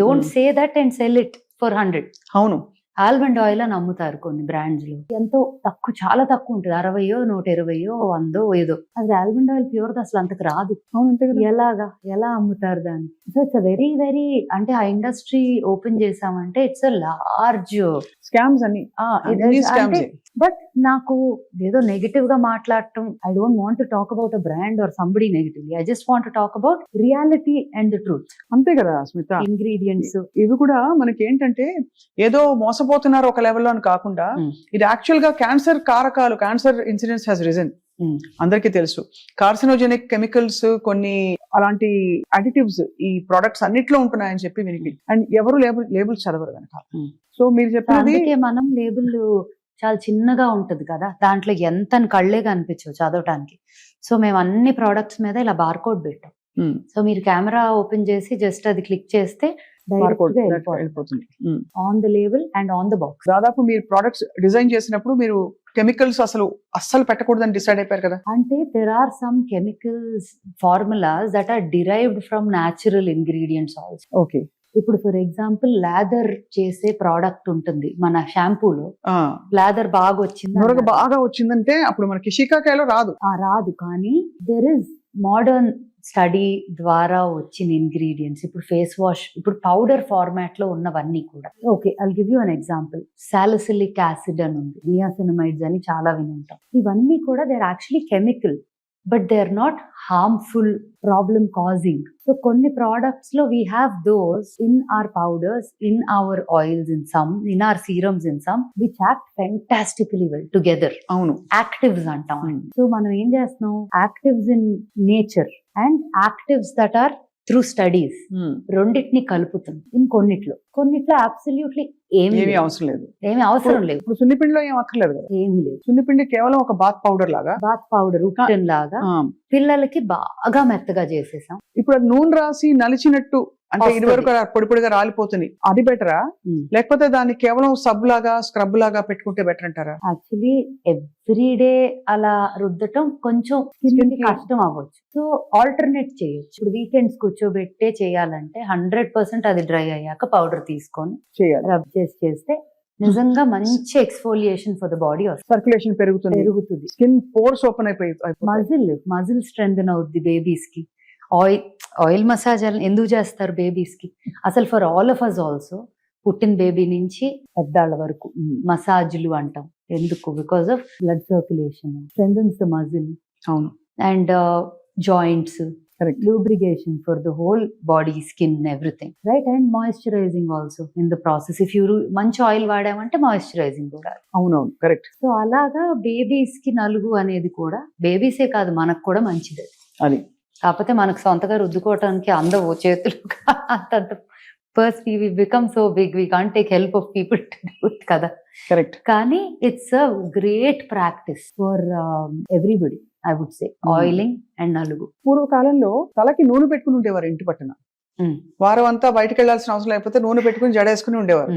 Don't say that and sell it for 100. అవును. ఆల్మండ్ ఆయిల్ అని అమ్ముతారు కొన్ని బ్రాండ్స్ లో, ఎంతో తక్కువ, చాలా తక్కువ ఉంటుంది, 60, 120, 100 ఏదో. అది ఆల్మండ్ ఆయిల్ ప్యూర్ అసలు అంతకు రాదు. ఎలాగా, ఎలా అమ్ముతారు దాన్ని? సో ఇట్స్ వెరీ వెరీ, అంటే ఆ ఇండస్ట్రీ ఓపెన్ చేసామంటే ఇట్స్ అ లార్జ్ స్కామ్స్ అన్ని. బట్ నాకు ఏదో నెగటివ్ గా మాట్లాడటం, I don't want to talk about a brand or somebody negatively, I just want to talk about reality and the truth. అంతే కదా స్మిత. ఇంగ్రీడియంట్స్ ఇవి కూడా మనకి ఏంటంటే ఏదో మోసపోతున్నారు ఒక లెవెల్లో అని కాకుండా, ఇది యాక్చువల్ గా క్యాన్సర్ కారకాలు, క్యాన్సర్ ఇన్సిడెన్స్ హ్యాస్ రిజన్. అందరికీ తెలుసు కార్సినోజెనిక్ కెమికల్స్, కొన్ని అలాంటి అడిటివ్స్ ఈ ప్రొడక్ట్స్ అన్నిట్లో ఉంటున్నాయని చెప్పి వినికి, అండ్ ఎవరు లేబుల్స్ చదవరు కనుక. సో మీరు చెప్పినది, మనం లేబుల్ చాలా చిన్నగా ఉంటది కదా, దాంట్లో ఎంత కళ్ళే కనిపించవు చదవటానికి. సో మేము అన్ని ప్రోడక్ట్స్ మీద ఇలా బార్కోడ్ పెట్టాం. సో మీరు కెమెరా ఓపెన్ చేసి జస్ట్ అది క్లిక్ చేస్తే వెళ్ళిపోతుంది on the label and on the box. దాదాపు మీరు ప్రొడక్ట్స్ డిజైన్ చేసినప్పుడు మీరు కెమికల్స్ అస్సలు పెట్టకూడదని డిసైడ్ అయిపోయారు కదా? అంటే there are some chemicals formulas that are derived from natural ingredients also. Okay. ఇప్పుడు ఫర్ ఎగ్జాంపుల్ లాదర్ చేసే ప్రోడక్ట్ ఉంటుంది మన షాంపూలో, లాదర్ బాగా వచ్చింది, బాగా వచ్చిందంటే అప్పుడు మనకి షికాకాయలో రాదు. రాదు, కానీ దెర్ ఇస్ మోడర్న్ స్టడీ ద్వారా వచ్చిన ఇంగ్రీడియంట్స్. ఇప్పుడు ఫేస్ వాష్, ఇప్పుడు పౌడర్ ఫార్మాట్ లో ఉన్నవన్నీ కూడా. Okay, I'll give you an example. Salicylic acid అని ఉంది, నియాసినమైడ్స్ అని చాలా విని ఉంటాం. ఇవన్నీ కూడా they are actually chemical, but they are not harmful, problem causing. So కొన్ని ప్రోడక్ట్స్ లో we have those in our powders, in our oils, in some, in our serums, in some which act fantastically well together. అవును, actives అంటాం. So మనం ఏం చేస్తున్నాం, actives in nature and actives that or through studies, రెండింటిని కలుపుతుంది. In కొన్నిట్లో absolutely ఏమీ అవసరం లేదు. ఇప్పుడు సున్నిపిండిలో ఏం అక్కర్లేదు కదా, ఏమీ లేదు. సున్నిపిండి కేవలం ఒక బాత్ పౌడర్ లాగా, ఉప్టన్ లాగా పిల్లలకి బాగా మెత్తగా చేసేసాం. ఇప్పుడు అది నూనె రాసి నలిచినట్టు, అంటే ఇదివరకు పొడి పొడిగా రాలిపోతుంది, అది బెటరా? లేకపోతే దాన్ని కేవలం సబ్ లాగా, స్క్రబ్ లాగా పెట్టుకుంటే బెటర్ అంటారా? యాక్చువల్లీ ఎవ్రీడే అలా రుద్దటం కొంచెం స్కిన్ కి కష్టం అవ్వచ్చు. సో ఆల్టర్నేట్ చేయొచ్చు. ఇప్పుడు వీకెండ్స్ కూర్చోబెట్టే చేయాలంటే 100% అది డ్రై అయ్యాక పౌడర్ తీసుకొని రబ్ చేస్తే నిజంగా మంచి ఎక్స్ఫోలియేషన్ ఫర్ ద బాడీ వస్తుంది, సర్క్యులేషన్ పెరుగుతుంది, స్కిన్ పోర్స్ ఓపెన్ అయిపోయి, మజిల్ స్ట్రెంథెన్ అవుద్ది బేబీస్ కి. ఆయిల్ మసాజ్ ఎందుకు చేస్తారు బేబీస్ కి? అసలు for all of us also, పుట్టిన బేబీ నుంచి పెద్దాళ్ళ వరకు మసాజ్లు అంటాం. ఎందుకు? Because of blood circulation, strengthens the muscle. అవును. And joints, Correct. lubrication for the whole body, skin, everything, right? And moisturizing also in the process. If you మంచి oil వాడామంటే మాయిశ్చరైజింగ్ కూడా. అవునవును, కరెక్ట్. సో అలాగా బేబీస్ కి నలుగు అనేది కూడా బేబీసే కాదు మనకు కూడా మంచిది. అది కాకపోతే మనకు సొంతగా రుద్దుకోవటానికి అందవు చేతులు అంతంత. First we become so big, we can't take help of people to do it కదా. కరెక్ట్. కానీ it's a great practice for everybody, I would say. Oiling and నలుగు. పూర్వకాలంలో తలకి నూనె పెట్టుకుని ఉండేవారు ఇంటి పట్టున. వారం అంతా బయటకు వెళ్లాల్సిన అవసరం లేకపోతే నూనె పెట్టుకుని జడేసుకుని ఉండేవారు.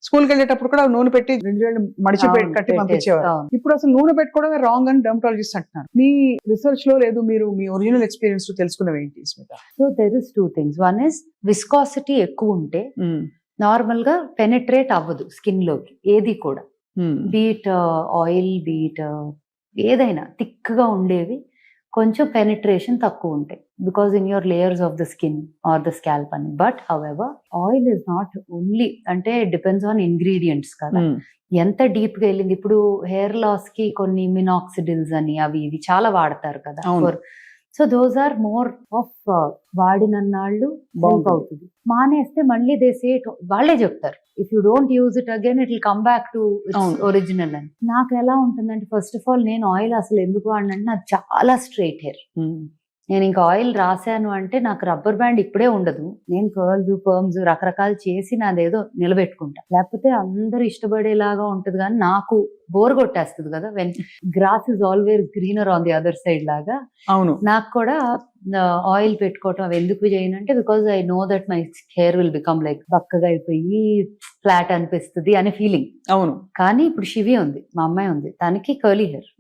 స్కూల్కి వెళ్ళేటప్పుడు కూడా నూనె పెట్టి 2 వేళ్ళు మడిచి కట్టి పంపించేవారు. ఇప్పుడు అసలు నూనె పెట్టుకోవడమే రాంగ్ అని డెర్మటాలజిస్ట్ అంటున్నారు. మీ రీసెర్చ్ లో లేదు, మీరు మీ ఒరిజినల్ ఎక్స్పీరియన్స్ లో తెలుసుకున్నవి ఏంటి Smita? So there is 2 things. One is viscosity ఎక్కువ ఉంటే నార్మల్ గా పెనిట్రేట్ అవ్వదు స్కిన్ లోకి ఏది కూడా. బీట్ ఆయిల్, బీట్ ఏదైనా థిక్ గా ఉండేవి కొంచెం పెనిట్రేషన్ తక్కువ ఉంటాయి because in your layers of the skin or the scalp అని. But however oil is not only, అంటే డిపెండ్స్ ఆన్ ఇంగ్రీడియంట్స్ కదా, ఎంత డీప్ గా వెళ్ళింది. ఇప్పుడు హెయిర్ లాస్ కి కొన్ని మినాక్సిడిల్స్ అని అవి ఇవి చాలా వాడతారు కదా. So those are more of వాడినన్నాళ్ళు హెల్ప్ అవుతుంది. మానేస్తే మళ్ళీ దే సే, వాళ్ళే చెప్తారు if you don't use it again it will come back to original అని. నాకు ఎలా ఉంటుందంటే ఫస్ట్ ఆఫ్ ఆల్ నేను ఆయిల్ అసలు ఎందుకు వాడినంటే నాకు చాలా స్ట్రైట్ హెయిర్. నేను ఇంకా ఆయిల్ రాశాను అంటే నాకు రబ్బర్ బ్యాండ్ ఇప్పుడే ఉండదు. నేను కర్ల్స్, పర్మ్స్ రకరకాలు చేసి నాదేదో నిలబెట్టుకుంటా. లేకపోతే అందరూ ఇష్టపడేలాగా ఉంటది కానీ నాకు బోర్ కొట్టేస్తుంది కదా. When grass is always greener on the other side లాగా. అవును. నాకు కూడా ఆయిల్ పెట్టుకోవటం అవి ఎందుకు చేయను అంటే because I know that my hair will become like బక్కగా అయిపోయి ఫ్లాట్ అనిపిస్తుంది అనే ఫీలింగ్. అవును. కానీ ఇప్పుడు శివి ఉంది, మా అమ్మాయి ఉంది, తనకి curly hair.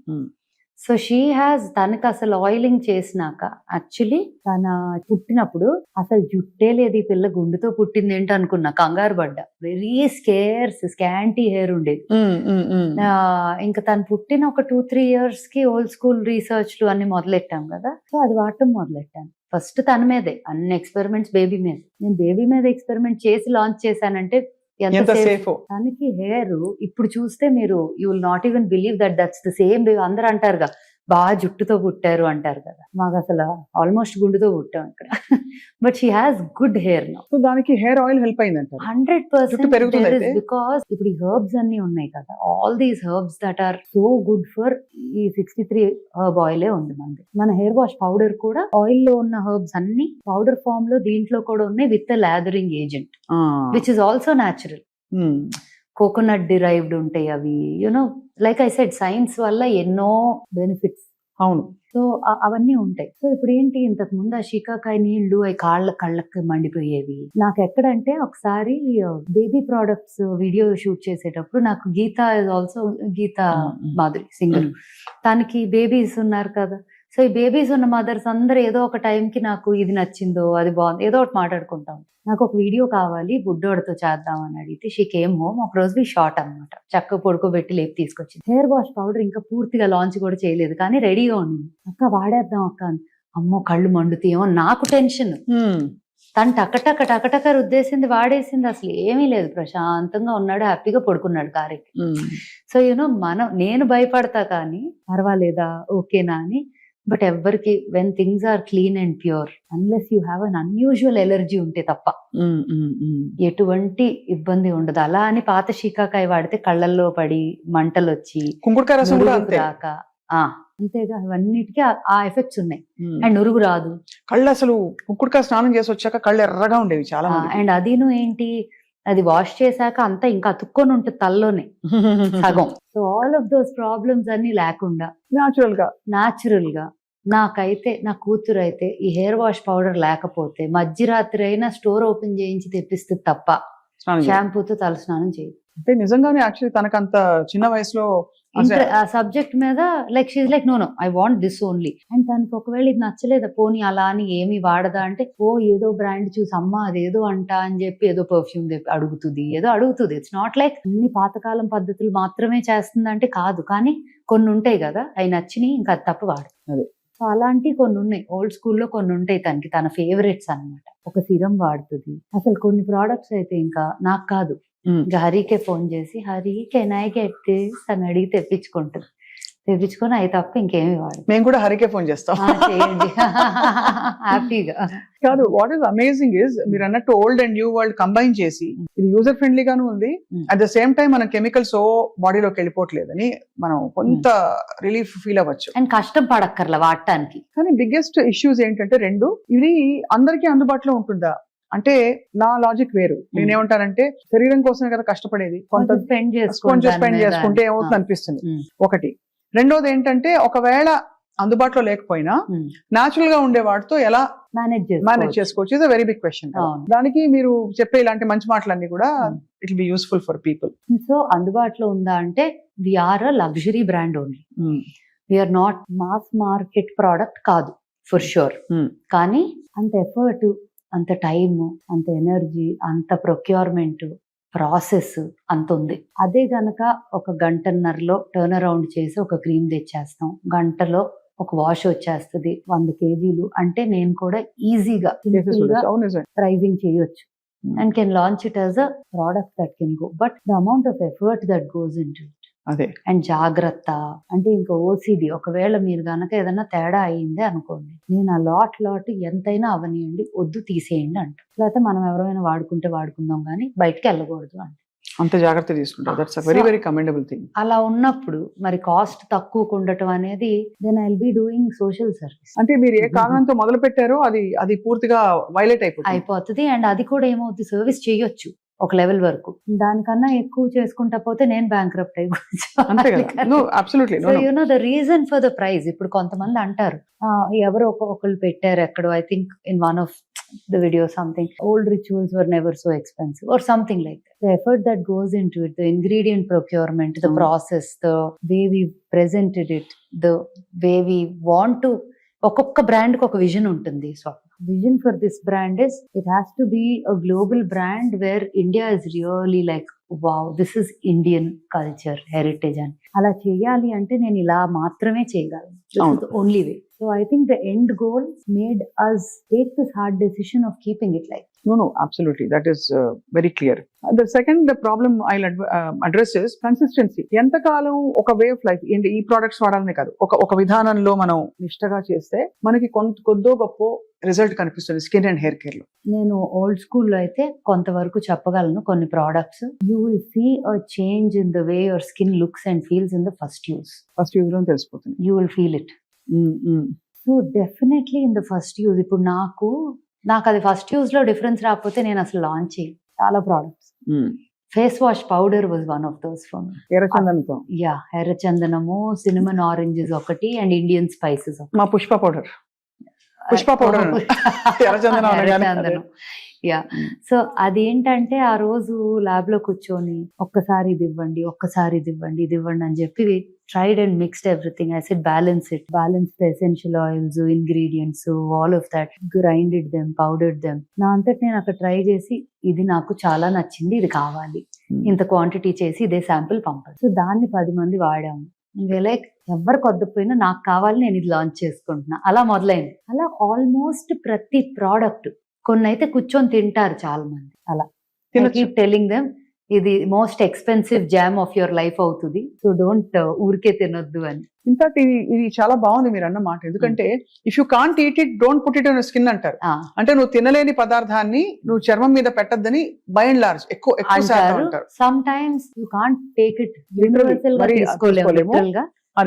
So she has, తనకి అసలు ఆయిలింగ్ చేసినాక యాక్చువల్లీ తన పుట్టినప్పుడు అసలు జుట్టే లేదు, ఈ పిల్ల గుండుతో పుట్టింది ఏంటి అనుకున్నా, కంగారు పడ్డా. వెరీ స్కాంటీ హెయిర్ ఉండేది. ఇంకా తను పుట్టిన ఒక 2-3 years కి ఓల్డ్ స్కూల్ రీసెర్చ్లు అన్ని మొదలెట్టాం కదా. సో అది వాడటం మొదలెట్టాను. ఫస్ట్ తన మీదే అన్ని ఎక్స్పెరిమెంట్స్, బేబీ మీద. నేను బేబీ మీద ఎక్స్పెరిమెంట్ చేసి లాంచ్ చేశానంటే ఎంత సేఫ్. తనకి హెయిర్ ఇప్పుడు చూస్తే మీరు you will not even believe that that's the same. అందరూ అంటారుగా బాగా జుట్టుతో పుట్టారు అంటారు కదా, మాకు అసలు ఆల్మోస్ట్ గుండుతో పుట్టాం ఇక్కడ. But she has good hair now. So దానికి హెయిర్ ఆయిల్ హెల్ప్ అయిందంట 100%. బికాస్ ఇప్పుడు ఈ హెర్బ్స్ అన్ని ఉన్నాయి కదా, all these herbs that are so good for ఈ 63 హెర్బ్ ఆయిలే ఉంది మనది. మన హెయిర్ వాష్ పౌడర్ కూడా ఆయిల్ లో ఉన్న హెర్బ్స్ అన్ని పౌడర్ ఫామ్ లో దీంట్లో కూడా ఉన్నాయి with lathering agent which is also natural. Coconut derived ఉంటాయి అవి. You know like I said science వల్ల ఎన్నో బెనిఫిట్స్. అవును. సో అవన్నీ ఉంటాయి. సో ఇప్పుడు ఏంటి, ఇంతకు ముందు ఆ షికాకాయ నీళ్లు అవి కళ్ళకి మండిపోయేవి. నాకు ఎక్కడంటే ఒకసారి బేబీ ప్రోడక్ట్స్ వీడియో షూట్ చేసేటప్పుడు నాకు Geetha is also, Geetha Madhuri singer, తనకి బేబీస్ ఉన్నారు కదా. సో ఈ బేబీస్ ఉన్న మదర్స్ అందరూ ఏదో ఒక టైంకి నాకు ఇది నచ్చిందో అది బాగుంది ఏదో ఒకటి మాట్లాడుకుంటాం. నాకు ఒక వీడియో కావాలి బుడ్డోడితో చేద్దామని అడిగితే షీ కేమ్ హోమ్. ఒక రోజు షార్ట్ అనమాట, చక్క పడుకోబెట్టి లేపి తీసుకొచ్చింది. హెయిర్ వాష్ పౌడర్ ఇంకా పూర్తిగా లాంచ్ కూడా చేయలేదు కానీ రెడీగా ఉంది. అక్క వాడేద్దాం అక్క. అమ్మో కళ్ళు మండుతాయేమో నాకు టెన్షన్. తను టకటక రుద్దేసింది, వాడేసింది, అసలు ఏమీ లేదు, ప్రశాంతంగా ఉన్నాడు, హ్యాపీగా పడుకున్నాడు కారెక్కి. సో యూనో నేను భయపడతా కానీ పర్వాలేదా ఓకేనా అని. బట్ ఎవ్వరికి when things are clean and pure, unless you have an unusual allergy ఉంటే తప్ప ఎటువంటి ఇబ్బంది ఉండదు. అలా అని పాత షీకాకాయ వాడితే కళ్ళల్లో పడి మంటలు వచ్చి రాక, అంతేగా ఇవన్నిటికీ ఆ ఎఫెక్ట్స్ ఉన్నాయి. అండ్ నురుగు రాదు. కళ్ళు అసలు కుంకుడుకాయ స్నానం చేసి వచ్చాక కళ్ళు ఎర్రగా ఉండేవి చాలా. అండ్ అదిను ఏంటి, అది వాష్ చేశాక అంతా ఇంకా అతుక్కొని ఉంటుంది తల్లోనే సగం. So all of those problems అన్ని లేకుండా న్యాచురల్ గా నాకైతే, నా కూతురు అయితే ఈ హెయిర్ వాష్ పౌడర్ లేకపోతే మధ్యరాత్రి అయినా స్టోర్ ఓపెన్ చేయించి తెప్పిస్తుంది తప్ప షాంపూతో తల స్నానం చేయదు. అంటే నిజంగానే యాక్చువల్లీ తనకంత చిన్న వయసులో ఆ సబ్జెక్ట్ మీద like she's like no I want this only. And తనకి ఒకవేళ ఇది నచ్చలేదా పోనీ అలా అని ఏమి వాడదా అంటే, ఓ ఏదో బ్రాండ్ చూసి అమ్మ అదేదో అంట అని చెప్పి ఏదో పర్ఫ్యూమ్ అడుగుతుంది. ఇట్స్ నాట్ లైక్ అన్ని పాతకాలం పద్ధతులు మాత్రమే చేస్తుందంటే కాదు, కానీ కొన్ని ఉంటాయి కదా అవి నచ్చినాయి ఇంకా అది తప్ప వాడు. సో అలాంటివి కొన్ని ఉన్నాయి, ఓల్డ్ స్కూల్లో కొన్ని ఉంటాయి తనకి, తన ఫేవరెట్స్ అన్నమాట. ఒక సిరం వాడుతుంది. అసలు కొన్ని ప్రోడక్ట్స్ అయితే ఇంకా నాకు కాదు, ఇంకా హరికే ఫోన్ చేసి Hari can I get this అని అడిగి తెప్పించుకుంటుంది. తెప్పించుకొని అవి తప్ప ఇంకేమి వాడు. మేము కూడా హరికే ఫోన్ చేస్తాం. చేయండి హ్యాపీగా. కాదు, వాట్ ఈస్ అమేజింగ్ ఇస్ మీరు అన్నట్టు old and new world combine చేసి ఇది యూజర్ ఫ్రెండ్లీ గాను ఉంది. అట్ ద సేమ్ టైం మన కెమికల్స్ బాడీలోకి వెళ్ళిపోవట్లేదని మనం కొంత రిలీఫ్ ఫీల్ అవ్వచ్చు. అండ్ కష్టం పడక్కర్లా వాడటానికి. కానీ బిగ్గెస్ట్ ఇష్యూస్ ఏంటంటే రెండు, ఇది అందరికీ అందుబాటులో ఉంటుందా అంటే నా లాజిక్ వేరు. నేనేమంటానంటే శరీరం కోసమే కదా కష్టపడేది, కొంత స్పెండ్ స్పెండ్ చేసుకుంటే ఏమవుతుంది అనిపిస్తుంది ఒకటి. రెండోది ఏంటంటే ఒకవేళ అందుబాటులో లేకపోయినా న్యాచురల్ గా ఉండే వాటితో ఎలా మేనేజ్ చేసుకోవచ్చు is a very big question. దానికి మీరు చెప్పే ఇలాంటి మంచి మాటలన్నీ కూడా it will be useful for people. So అందుబాటులో ఉందా అంటే we're a luxury brand only, we're not mass market product కాదు ఫర్ షూర్. కానీ అంత ఎఫర్ట్, అంత టైమ్, అంత ఎనర్జీ, అంత ప్రొక్యూర్మెంట్ ప్రాసెస్ అంత ఉంది. అదే గనక ఒక గంటన్నరలో టర్న్ అరౌండ్ చేసి ఒక క్రీమ్ తెచ్చేస్తాం, గంటలో ఒక వాష్ వచ్చేస్తుంది 100 kgs అంటే నేను కూడా ఈజీగా ప్రైజింగ్ చేయొచ్చు and can launch it as a product that can go. But the amount of effort that goes in to అదే అండ్ జాగ్రత్త అంటే ఇంకా ఓసిడి. ఒకవేళ మీరు గనక ఏదైనా తేడా అయిందే అనుకోండి, నేను ఆ లాట్ ఎంతైనా అవనియండి, వద్దు తీసేయండి అంట. లేకపోతే మనం ఎవరైనా వాడుకుంటే వాడుకుందాం కానీ బయటకి వెళ్ళకూడదు అంట. అంత జాగ్రత్త తీసుకుంటారు. That's a very very commendable thing. అలా ఉన్నప్పుడు మరి కాస్ట్ తక్కువ ఉండటం అనేది then I will be doing social service. అంటే మీరు ఏ కారణంతో మొదలు పెట్టారో అది పూర్తిగా వైలేట్ అయిపోతుంది. అండ్ అది కూడా ఏమవుతుంది, సర్వీస్ చేయొచ్చు ఒక లెవెల్ వరకు. దానికన్నా ఎక్కువ చేసుకుంటా పోతే నేను బ్యాంక్రప్ట్ అయిపోవచ్చు. You know the reason for the price. ఇప్పుడు కొంతమంది అంటారు ఎవరో ఒకళ్ళు పెట్టారు ఎక్కడో, I think in one of the video something, old rituals were never so expensive or something like that. The effort that goes into it, the ingredient procurement, the process, the way we presented it, the way we want to, ఒక్కొక్క brand కి ఒక vision ఉంటుంది. So vision for this brand is it has to be a global brand where India is really like wow this is Indian culture heritage అని. అలా చేయాలి అంటే నేను ఇలా మాత్రమే చేయగలను. This is the only way. So I think the end goal made us take this hard decision of keeping it like. No, absolutely. That is very clear. The second problem I'll address is consistency. ఎంతకాలం ఒక way of life ఈ products వాడాలనే కాదు, ఒక విధానంలో మనం నిష్టగా చేస్తే మనకి కొద్దో గొప్ప రిజల్ట్ కనిపిస్తుంది స్కిన్ అండ్ హెయిర్ కేర్ లో. నేను ఓల్డ్ స్కూల్లో అయితే కొంతవరకు చెప్పగలను. కొన్ని products you will see a change in the way your skin looks and feels in the first use లో తెలిసిపోతుంది. You will feel it. So definitely in the first use. ఇప్పుడు నాకు అది ఫస్ట్ యూజ్ లో డిఫరెన్స్ రాకపోతే నేను అసలు launch చేయి చాలా products. Face wash powder was one of those for me. ఎర్రచందనంతో ఎర్రచందనము, సినిమన్ ఆరెంజెస్ ఒకటి అండ్ ఇండియన్ స్పైసెస్. మా పుష్ప పౌడర్ ఎర్రచందనం. యా. సో అదేంటంటే ఆ రోజు ల్యాబ్ లో కూర్చొని ఒక్కసారి ఇది ఇవ్వండి, ఒక్కసారి ఇది ఇవ్వండి అని చెప్పి tried and mixed everything. I said balance the essential oils, ingredients, all of that, grinded them, powdered them. నా అంతటి నేను అక్కడ ట్రై చేసి ఇది నాకు చాలా నచ్చింది, ఇది కావాలి, ఇంత క్వాంటిటీ చేసి ఇదే శాంపుల్ పంపాలి. సో దాన్ని 10 మంది వాడాము. లైక్ ఎవరు కొద్దపోయినా నాకు కావాలి, నేను ఇది లాంచ్ చేసుకుంటున్నా. అలా మొదలైంది. అలా ఆల్మోస్ట్ ప్రతి ప్రోడక్ట్. కొన్ని అయితే కూర్చొని తింటారు చాలా మంది. అలా కీప్ టెల్లింగ్ దెమ్ ఇది most expensive jam of your life అవుతుంది, సో డోంట్ ఊరికే తినొద్దు అని. ఇన్ఫాక్ట్ ఇది చాలా బాగుంది మీరు అన్న మాట. ఎందుకంటే if you can't eat it don't put it on skin అంటారు. అంటే నువ్వు తినలేని పదార్థాన్ని నువ్వు చర్మం మీద పెట్టద్దని బై అండ్ లార్జ్ ఎక్కువ అంటారు. Some times you can't take it universal గా తీసుకోలేము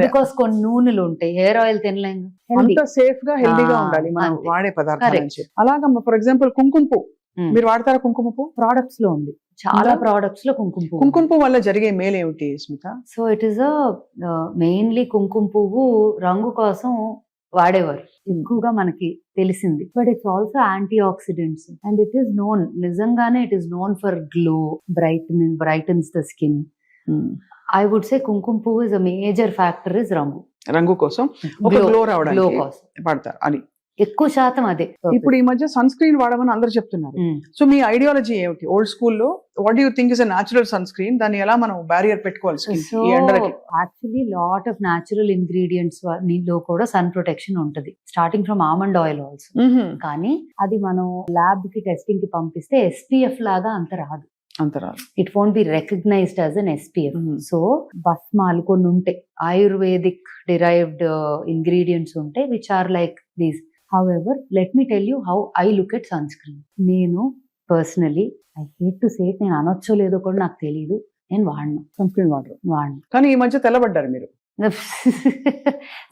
బికాస్ కొన్ని నూనెలు ఉంటాయి, హెయిర్ ఆయిల్ తినలేము. అంత సేఫ్ గా హెల్దీగా ఉండాలి మనం వాడే పదార్థాలు. అలాగా ఫర్ ఎగ్జాంపుల్ కుంకుమ పువ్వు మీరు వాడతారా? కుంకుమ పువ్వు ప్రోడక్ట్స్ లో ఉంది, చాలా ప్రోడక్ట్స్ లో కుంకుమ పువ్వు వల్ల జరిగే మేలు ఏమిటి Smitha? So it is mainly కుంకుమ పువ్వు రంగు కోసం వాడేవారు ఎక్కువగా మనకి తెలిసింది. But it's also antioxidants and it is known, నిజంగానే it is known for glow, brightens the skin. I would say కుంకుమ పువ్వు is a major factor is రంగు కోసం, గ్లో రావడానికి వాడతారు అని ఎక్కువ శాతం అదే. ఇప్పుడు ఈ మధ్య సన్ స్క్రీన్ వాడమని అందరూ చెప్తున్నారు. సో మీ ఐడియాలజీ ఏమిటి? ఓల్డ్ స్కూల్లో what you think is a natural sun screen, దాన్ని ఎలా మనం బ్యారియర్ పెట్టుకోవాలి? So actually lot of natural ingredients లో కూడా సన్ ప్రొటెక్షన్ ఉంటుంది, starting from almond oil also. కానీ అది మనం ల్యాబ్ కి టెస్టింగ్ కి పంపిస్తే SPF లాగా అంత రాదు. అంతరాలు. It won't be recognised as an SPF. Mhm. So భస్మాలు కొన్ని ఉంటాయి, ఆయుర్వేదిక్ డిరైవ్డ్ ఇంగ్రీడియంట్స్ ఉంటాయి which are like these. However let me tell you how I look at sunscreen. నేను personally, I hate to say it, నేను అనొచ్చో లేదో కూడా నాకు తెలియదు, నేను వాడను. సన్ స్క్రీన్ వాడరు, వాడను. కానీ ఈ మధ్య తెల్లబడ్డారు మీరు.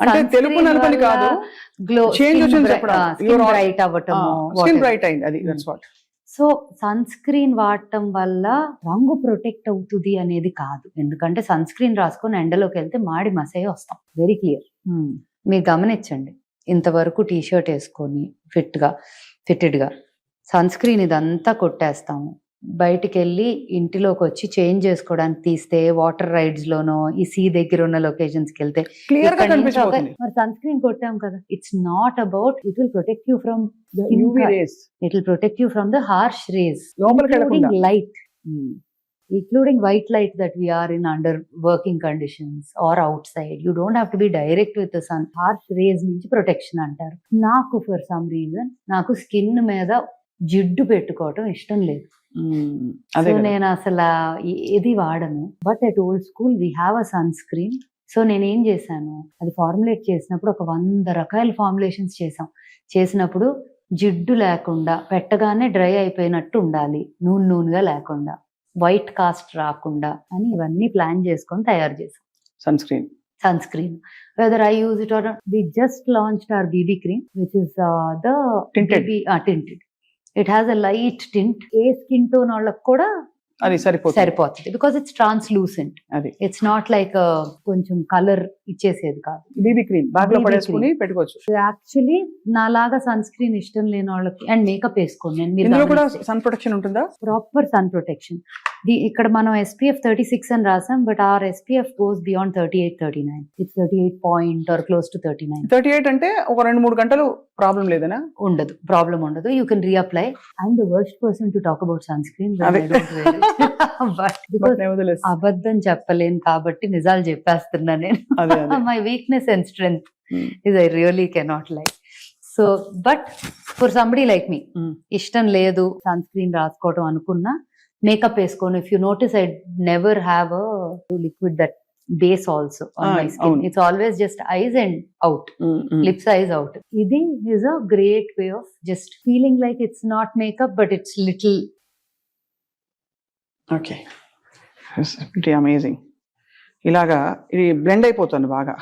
అంటే తెలుపు నలుపని కాదు, గ్లో, చేంజ్ వచ్చింది చెప్పడం. స్కిన్ బ్రైట్ అవ్వటము, స్కిన్ బ్రైట్ అయింది, అది that's what. So sunscreen వాడటం వల్ల రంగు ప్రొటెక్ట్ అవుతుంది అనేది కాదు, ఎందుకంటే సన్ స్క్రీన్ రాసుకొని ఎండలోకి వెళ్తే మాడి మసే వస్తాం, వెరీ క్లియర్. మీరు గమనించండి, ఇంతవరకు టీషర్ట్ వేసుకొని ఫిట్టెడ్గా సన్ స్క్రీన్ ఇదంతా కొట్టేస్తాము, బయటికి వెళ్ళి ఇంటిలోకి వచ్చి చేంజ్ చేసుకోవడానికి తీస్తే వాటర్ రైడ్స్ లోనో ఈ సీ దగ్గర ఉన్న లొకేషన్స్ కి వెళ్తే క్లియర్ గా కనిపించబోతుంది. మరి సన్ స్క్రీన్ కొట్టాం కదా, it's not about it will protect you from UV rays, it will protect you from the harsh rays, లోపలికి వెళ్ళకుండా. Light, including white light that we are in under working conditions or outside. You don't have to be direct with the sun. Harsh rays నుంచి protection అంటారు. నాకు for some reason నాకు skin మీద జిడ్డు పెట్టుకోవటం ఇష్టం లేదు. అదే సో కదా. నేను అసలు ఏది వాడను. But at old school we have a son screen. So నేనేం చేశాను, అది ఫార్ములేట్ చేసినప్పుడు ఒక 100 రకాల ఫార్ములేషన్స్ చేసినప్పుడు జిడ్డు లేకుండా, పెట్టగానే డ్రై అయిపోయినట్టు ఉండాలి, నూనెగా లేకుండా, వైట్ కాస్ట్ రాకుండా అని ఇవన్నీ ప్లాన్ చేసుకొని తయారు చేసాం sunscreen. Whether I use it or we just launched our BB cream which is the Tinted. tinted. It has a light tint. A skin tone వాళ్ళకి కూడా అది సరిపోతుంది బికాస్ ఇట్స్ ట్రాన్స్లూసెంట్. అది ఇట్స్ నాట్ లైక్ కొంచెం colour ఇచ్చేసేది కాదు. BB cream bag లో BB పడేసుకుని పెట్టుకోవచ్చు. Actually నాలాగా సన్ స్క్రీన్ ఇష్టం లేని వాళ్ళకి, అండ్ మేకప్ వేసుకోండి, ఇందులో కూడా నేను సన్ ప్రొటెక్షన్ ఉంటుందా? Proper sun protection. ఇక్కడ మనం SPF 36 అని రాసాం, but our SPF goes beyond 38, 39. It's 38 point or close to 39. 38 అంటే ఒక 2-3 గంటలు ప్రాబ్లం లేదనా? ఉండదు, ప్రాబ్లం ఉండదు. You can reapply. I'm the worst person to talk about sunscreen, but because అబద్ధం చెప్పలేను కాబట్టి నిజాలు చెప్పేస్తున్నా నేను. My weakness and strength is I really cannot like. So but for somebody like me, ఇష్టం లేదు సన్ స్క్రీన్ రాసుకోవడం అనుకున్నా, మేకప్ వేసుకోను. If you notice I never have a liquid that base also on my skin. It's always just eyes and out, lips, eyes out. Idi is a great way of just feeling like it's not makeup but it's little. Okay, it's pretty amazing. ఇలాగా ఇది blend అయిపోతుంది బాగా.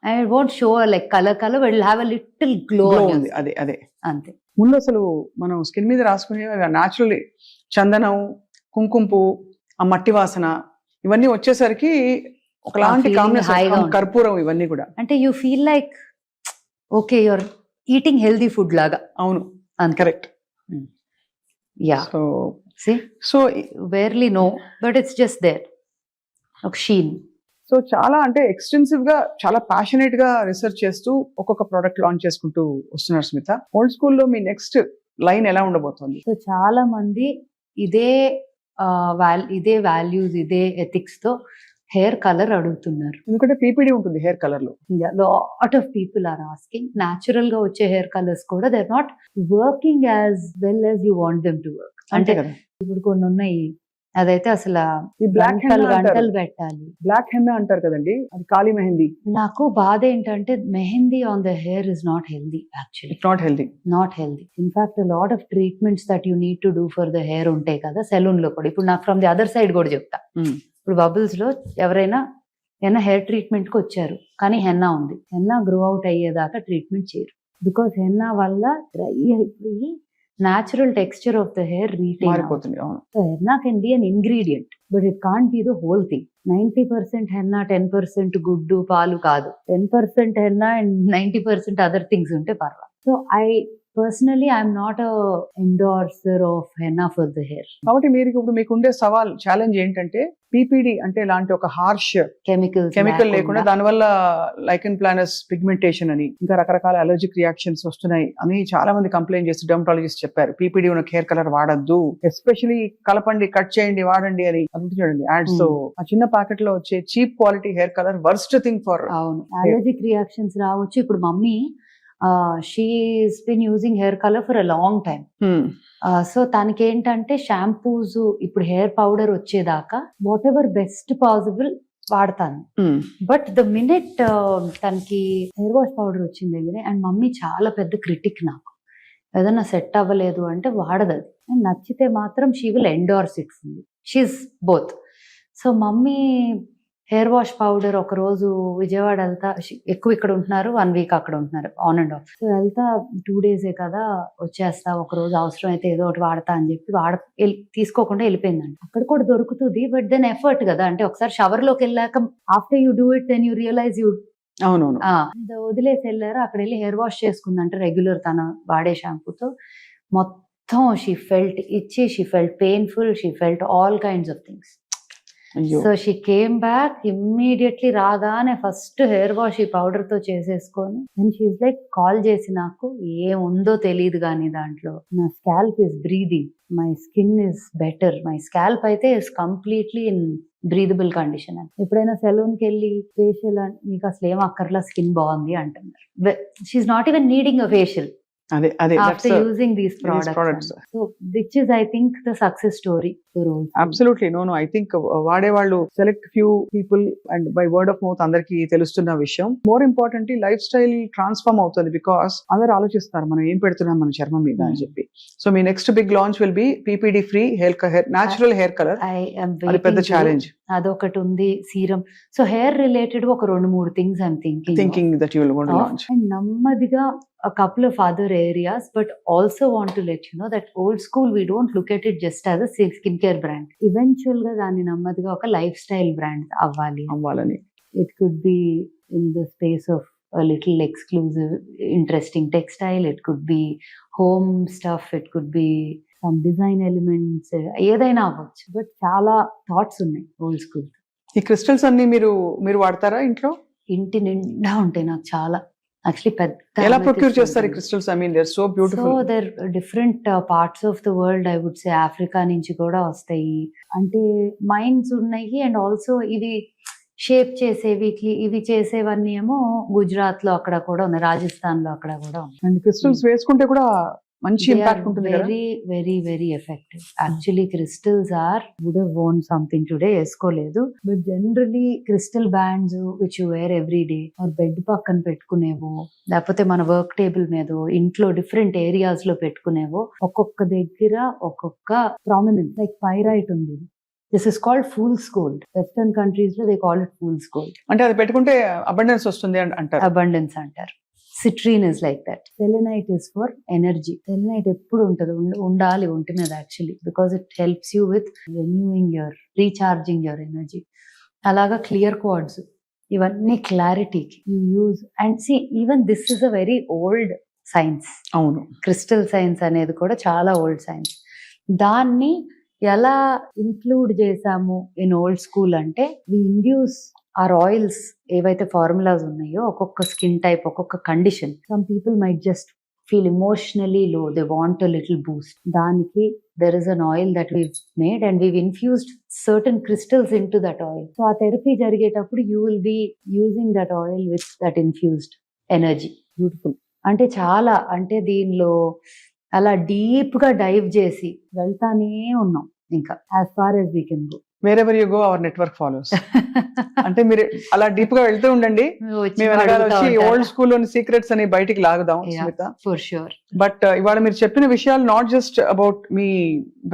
And it won't show like color but it'll have a little glow ఉంది. అదే అంతే. ముందు అసలు మనం స్కిన్ మీద రాసుకునే న్యాచురల్లీ చందనం, కుంకుమ పువ్వు, ఆ మట్టి వాసన ఇవన్నీ వచ్చేసరికి ఒకలాంటి కాంబినేషన్, కర్పూరం, ఇవన్నీ కూడా అంటే you feel like okay you're eating healthy food లాగా. అవును, correct. Yeah, so barely no but it's just there ఒక షీన్. సో చాలా అంటే ఎక్స్టెన్సివ్ గా, చాలా ప్యాషనేట్ గా రీసెర్చ్ చేస్తూ ఒక్కొక్క ప్రోడక్ట్ లాంచ్ చేసుకుంటూ వస్తున్నారు స్మిత. ఓల్డ్ స్కూల్లో మీ నెక్స్ట్ లైన్ ఎలా ఉండబోతోంది? సో చాలా మంది ఇదే వాల్యూస్, ఇదే ఎథిక్స్ తో హెయిర్ కలర్ అడుగుతున్నారు. ఎందుకంటే PPD ఉంటుంది హెయిర్ కలర్ లో. Lot of people are asking. Natural గా వచ్చే హెయిర్ కలర్స్ కూడా they are not working as well as you want them to work. అంటే ఇప్పుడు కొన్ని ఉన్నాయి, అదైతే అసలు ఈ బ్లాక్ గంటలు పెట్టాలి. బ్లాక్ హెన్నా అంటారు కదండి, అది కాళీ మెహందీ. నాకు బాధ ఏంటంటే mehndi on the hair is not healthy. Actually not healthy. In fact lot of treatments that you need to do for the hair ఉంటాయి కదా సెలూన్ లో కూడా. ఇప్పుడు నాకు ఫ్రమ్ ది అదర్ సైడ్ కూడా చెప్తా. ఇప్పుడు బబుల్స్ లో ఎవరైనా హెయిర్ ట్రీట్మెంట్ కి వచ్చారు కానీ హెన్నా ఉంది, హెన్నా గ్రో అవుట్ అయ్యేదాకా ట్రీట్మెంట్ చేయరు. బికాస్ హెన్నా వల్ల డ్రై అయిపోయి natural texture of the hair retain అయిపోతుంది. So henna can be an ingredient but it can't be the whole thing. 90% henna, 10% గుడ్డు పాలు కాదు. 10% హెన్నా అండ్ 90% అదర్ థింగ్స్ ఉంటే పర్వాలేదు. So personally I'm not a endorser of henna for the hair. కాబట్టి ఇప్పుడు మీకు ఉండే సవాల్, ఛాలెంజ్ ఏంటంటే PPD అంటే ఇలాంటి ఒక హార్ష్ కెమికల్ లేకుండా, దానివల్ల లైకెన్ ప్లానస్ పిగ్మెంటేషన్ అని, ఇంకా రకరకాల అలర్జిక్ రియాక్షన్స్ వస్తున్నాయి అని చాలా మంది కంప్లైంట్ చేసి డెర్మటాలజిస్ట్ చెప్పారు. PPD ఉన్న హెయిర్ కలర్ వాడద్దు, ఎస్పెషలీ కలపండి, కట్ చేయండి, వాడండి అని. అది చూడండి యాడ్స్ తో ఆ చిన్న ప్యాకెట్ లో వచ్చే cheap quality hair colour worst thing for. అవును, అలర్జిక్ రియాక్షన్స్ రావచ్చు. ఇప్పుడు mummy she's been using hair colour for a long time. So తనకి ఏంటంటే షాంపూస్, ఇప్పుడు హెయిర్ పౌడర్ వచ్చేదాకా వాట్ ఎవర్ బెస్ట్ పాసిబుల్ వాడతాను. బట్ ద మినిట్ తనకి హెయిర్ వాష్ పౌడర్ వచ్చిన దగ్గరే, అండ్ మమ్మీ చాలా పెద్ద క్రిటిక్ నాకు, ఏదన్నా సెట్ అవ్వలేదు అంటే వాడదు అది, నచ్చితే మాత్రం she will endorse it fully. She's both. So mummy hair wash powder ఒక రోజు విజయవాడ వెళ్తా, ఎక్కువ ఇక్కడ ఉంటున్నారు, 1 week అక్కడ ఉంటున్నారు, ఆన్ అండ్ ఆఫ్. సో వెళ్తా 2 days కదా వచ్చేస్తా, ఒక రోజు అవసరం అయితే ఏదో ఒకటి వాడతా అని చెప్పి తీసుకోకుండా వెళ్ళిపోయిందండి. అక్కడ కూడా దొరుకుతుంది, బట్ దెన్ ఎఫర్ట్ కదా, అంటే ఒకసారి షవర్ లోకి వెళ్ళాక after you do it then you realise you. అవునవును. వదిలేసి వెళ్ళారు. అక్కడ వెళ్ళి హెయిర్ వాష్ చేసుకుందంటే రెగ్యులర్ తన వాడే షాంపూతో. మొత్తం షీ ఫెల్ట్ ఇచ్చి, she felt painful, she felt all kinds of things. So she came back immediately. రాగానే ఫస్ట్ హెయిర్ వాష్ ఈ పౌడర్ తో చేసేసుకొని, అండ్ షీఈస్ లైక్ కాల్ చేసి నాకు, ఏముందో తెలియదు కానీ దాంట్లో, నా scalp is breathing, my skin is better, my scalp అయితే is completely in breathable condition అని. ఎప్పుడైనా సెలూన్ కి వెళ్ళి ఫేషియల్ మీకు అసలు ఏం అక్కర్లా, స్కిన్ బాగుంది అంటున్నారు. She's not even needing a facial after using these products. So which is I think the success story for all. Absolutely. No, I think వాడే వాళ్ళు select few people and by word of mouth అందరికి తెలుస్తున్న విషయం. More importantly, life style transform అవుతుంది, because అందరు ఆలోచిస్తారు మనం ఏం పెడుతున్నాం మన చర్మం మీద అని చెప్పి. సో మీ next big launch will be PPD free hair natural hair colour. అది పెద్ద ఛాలెంజ్. అదొకటి ఉంది, సీరం. సో హెయిర్ రిలేటెడ్ ఒక 2-3 things I'm thinking that you will go to launch. And నెమ్మదిగా a couple of other areas, but also want to let you know that old school we don't look at it just as a skincare brand. Eventual ga dani nammadiga oka lifestyle brand avvalani. It could be in the space of a little exclusive interesting textile, it could be home stuff, it could be some design elements, ఏదైనా అవ్వచ్చు. But చాలా thoughts ఉన్నాయి old school. ఈ crystals అన్ని మీరు వాడతారా ఇంట్లో? ఇంటి నిండా ఉంటాయి నాకు చాలా. Actually పెద్ద ఎలా ప్రొక్యూర్ చేస్తారు ఈ crystals? I mean they are so beautiful. So there different parts of the world, I would say Africa నుంచి కూడా వస్తాయి. అంటే మైన్స్ ఉన్నాయి, అండ్ ఆల్సో ఇవి షేప్ చేసేవి, ఇవి చేసేవన్నీ ఏమో గుజరాత్ లో అక్కడ కూడా ఉన్నాయి, రాజస్థాన్ లో అక్కడ కూడా ఉన్నాయి. అండ్ క్రిస్టల్స్ వేసుకుంటే కూడా మంచి ఇంపాక్ట్ ఉంటుంది కదా. Very very very effective. Actually crystals or would have worn something today, వేసుకోలేదు, but generally crystal bands which you wear every day, or bed పక్కన పెట్టుకునేవో, లేకపోతే మన వర్క్ టేబుల్ మీద, ఇంట్లో డిఫరెంట్ ఏరియాస్ లో పెట్టుకునేవో, ఒక్కొక్క దగ్గర ఒక్కొక్క ప్రామినెన్స్. లైక్ పైరైట్ ఉంది, this is called fools gold. Western countries లో they call it fools gold. అంటే అది పెట్టుకుంటే అబండెన్స్ వస్తుంది అంటారు. అబండెన్స్ అంటారు. Citrine is like that. Selenite is for energy. Selenite ఎప్పుడు ఉండాలి ఒంటి మీద actually, because it helps you with renewing recharging your energy. అలాగా క్లియర్ క్వార్డ్స్, ఇవన్నీ క్లారిటీకి you use. And see even this is a very old science. అవును, crystal science అనేది కూడా చాలా ఓల్డ్ సైన్స్. దాన్ని ఎలా ఇంక్లూడ్ చేసాము ఇన్ ఓల్డ్ స్కూల్ అంటే, వి ఇండ్యూస్ ఆర్ ఆయిల్స్ ఏవైతే ఫార్ములాస్ ఉన్నాయో, ఒక్కొక్క స్కిన్ టైప్, ఒక్కొక్క condition. Some people might just feel emotionally low, they want a little boost. దానికి there is an oil that we've made and we've infused certain crystals into that oil. So ఆ therapy జరిగేటప్పుడు you will be using that oil with that infused energy. Beautiful. అంటే చాలా, అంటే దీనిలో అలా deep గా dive చేసి వెళ్తానే ఉన్నాం ఇంకా, as far as we can go. wherever you go our network follows. అంటే మీరు అలా డీప్ గా వెళ్తూ ఉండండి, మీ వెనకాల వచ్చి ఓల్డ్ స్కూల్ లోని సీక్రెట్స్ అని బయటికి లాగుదాం స్మిత. For sure. బట్ ఇవాళ మీరు చెప్పిన విషయాలు నాట్ జస్ట్ అబౌట్ మీ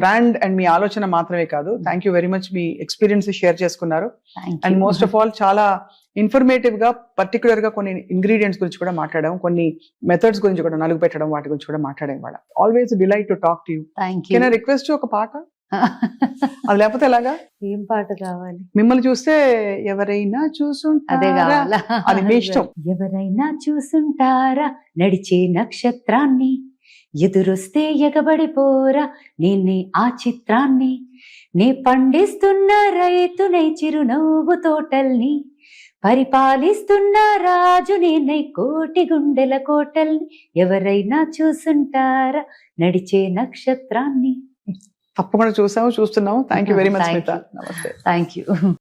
బ్రాండ్ అండ్ మీ ఆలోచన మాత్రమే కాదు. థ్యాంక్ యూ వెరీ మచ్, మీ ఎక్స్పీరియన్స్ షేర్ చేసుకున్నారు. అండ్ మోస్ట్ ఆఫ్ ఆల్ చాలా ఇన్ఫర్మేటివ్ గా, పర్టికులర్ గా కొన్ని ఇంగ్రీడియంట్స్ గురించి కూడా మాట్లాడాం, కొన్ని మెథడ్స్ గురించి కూడా, నలుగు పెట్టడం వాటి గురించి కూడా మాట్లాడాం. వాళ్ళ always delight to talk to you. Can I request ఒక పాట? అది లేకపోతే ఎలాగా? ఏం పాట కావాలి? మిమ్మల్ని చూస్తే ఎవరైనా అదే కావాలా? అది మీ ఇష్టం. ఎవరైనా చూసుంటారా నడిచే నక్షత్రాన్ని, ఎదురొస్తే ఎగబడిపోరా నేనే ఆ చిత్రాన్ని, నే పండిస్తున్న రైతునే చిరునవ్వు తోటల్ని, పరిపాలిస్తున్న రాజు నేనై కోటి గుండెల కోటల్ని, ఎవరైనా చూసుంటారా నడిచే నక్షత్రాన్ని. తప్పకుండా చూస్తున్నాము. Thank you very much. నమస్తే. Thank you.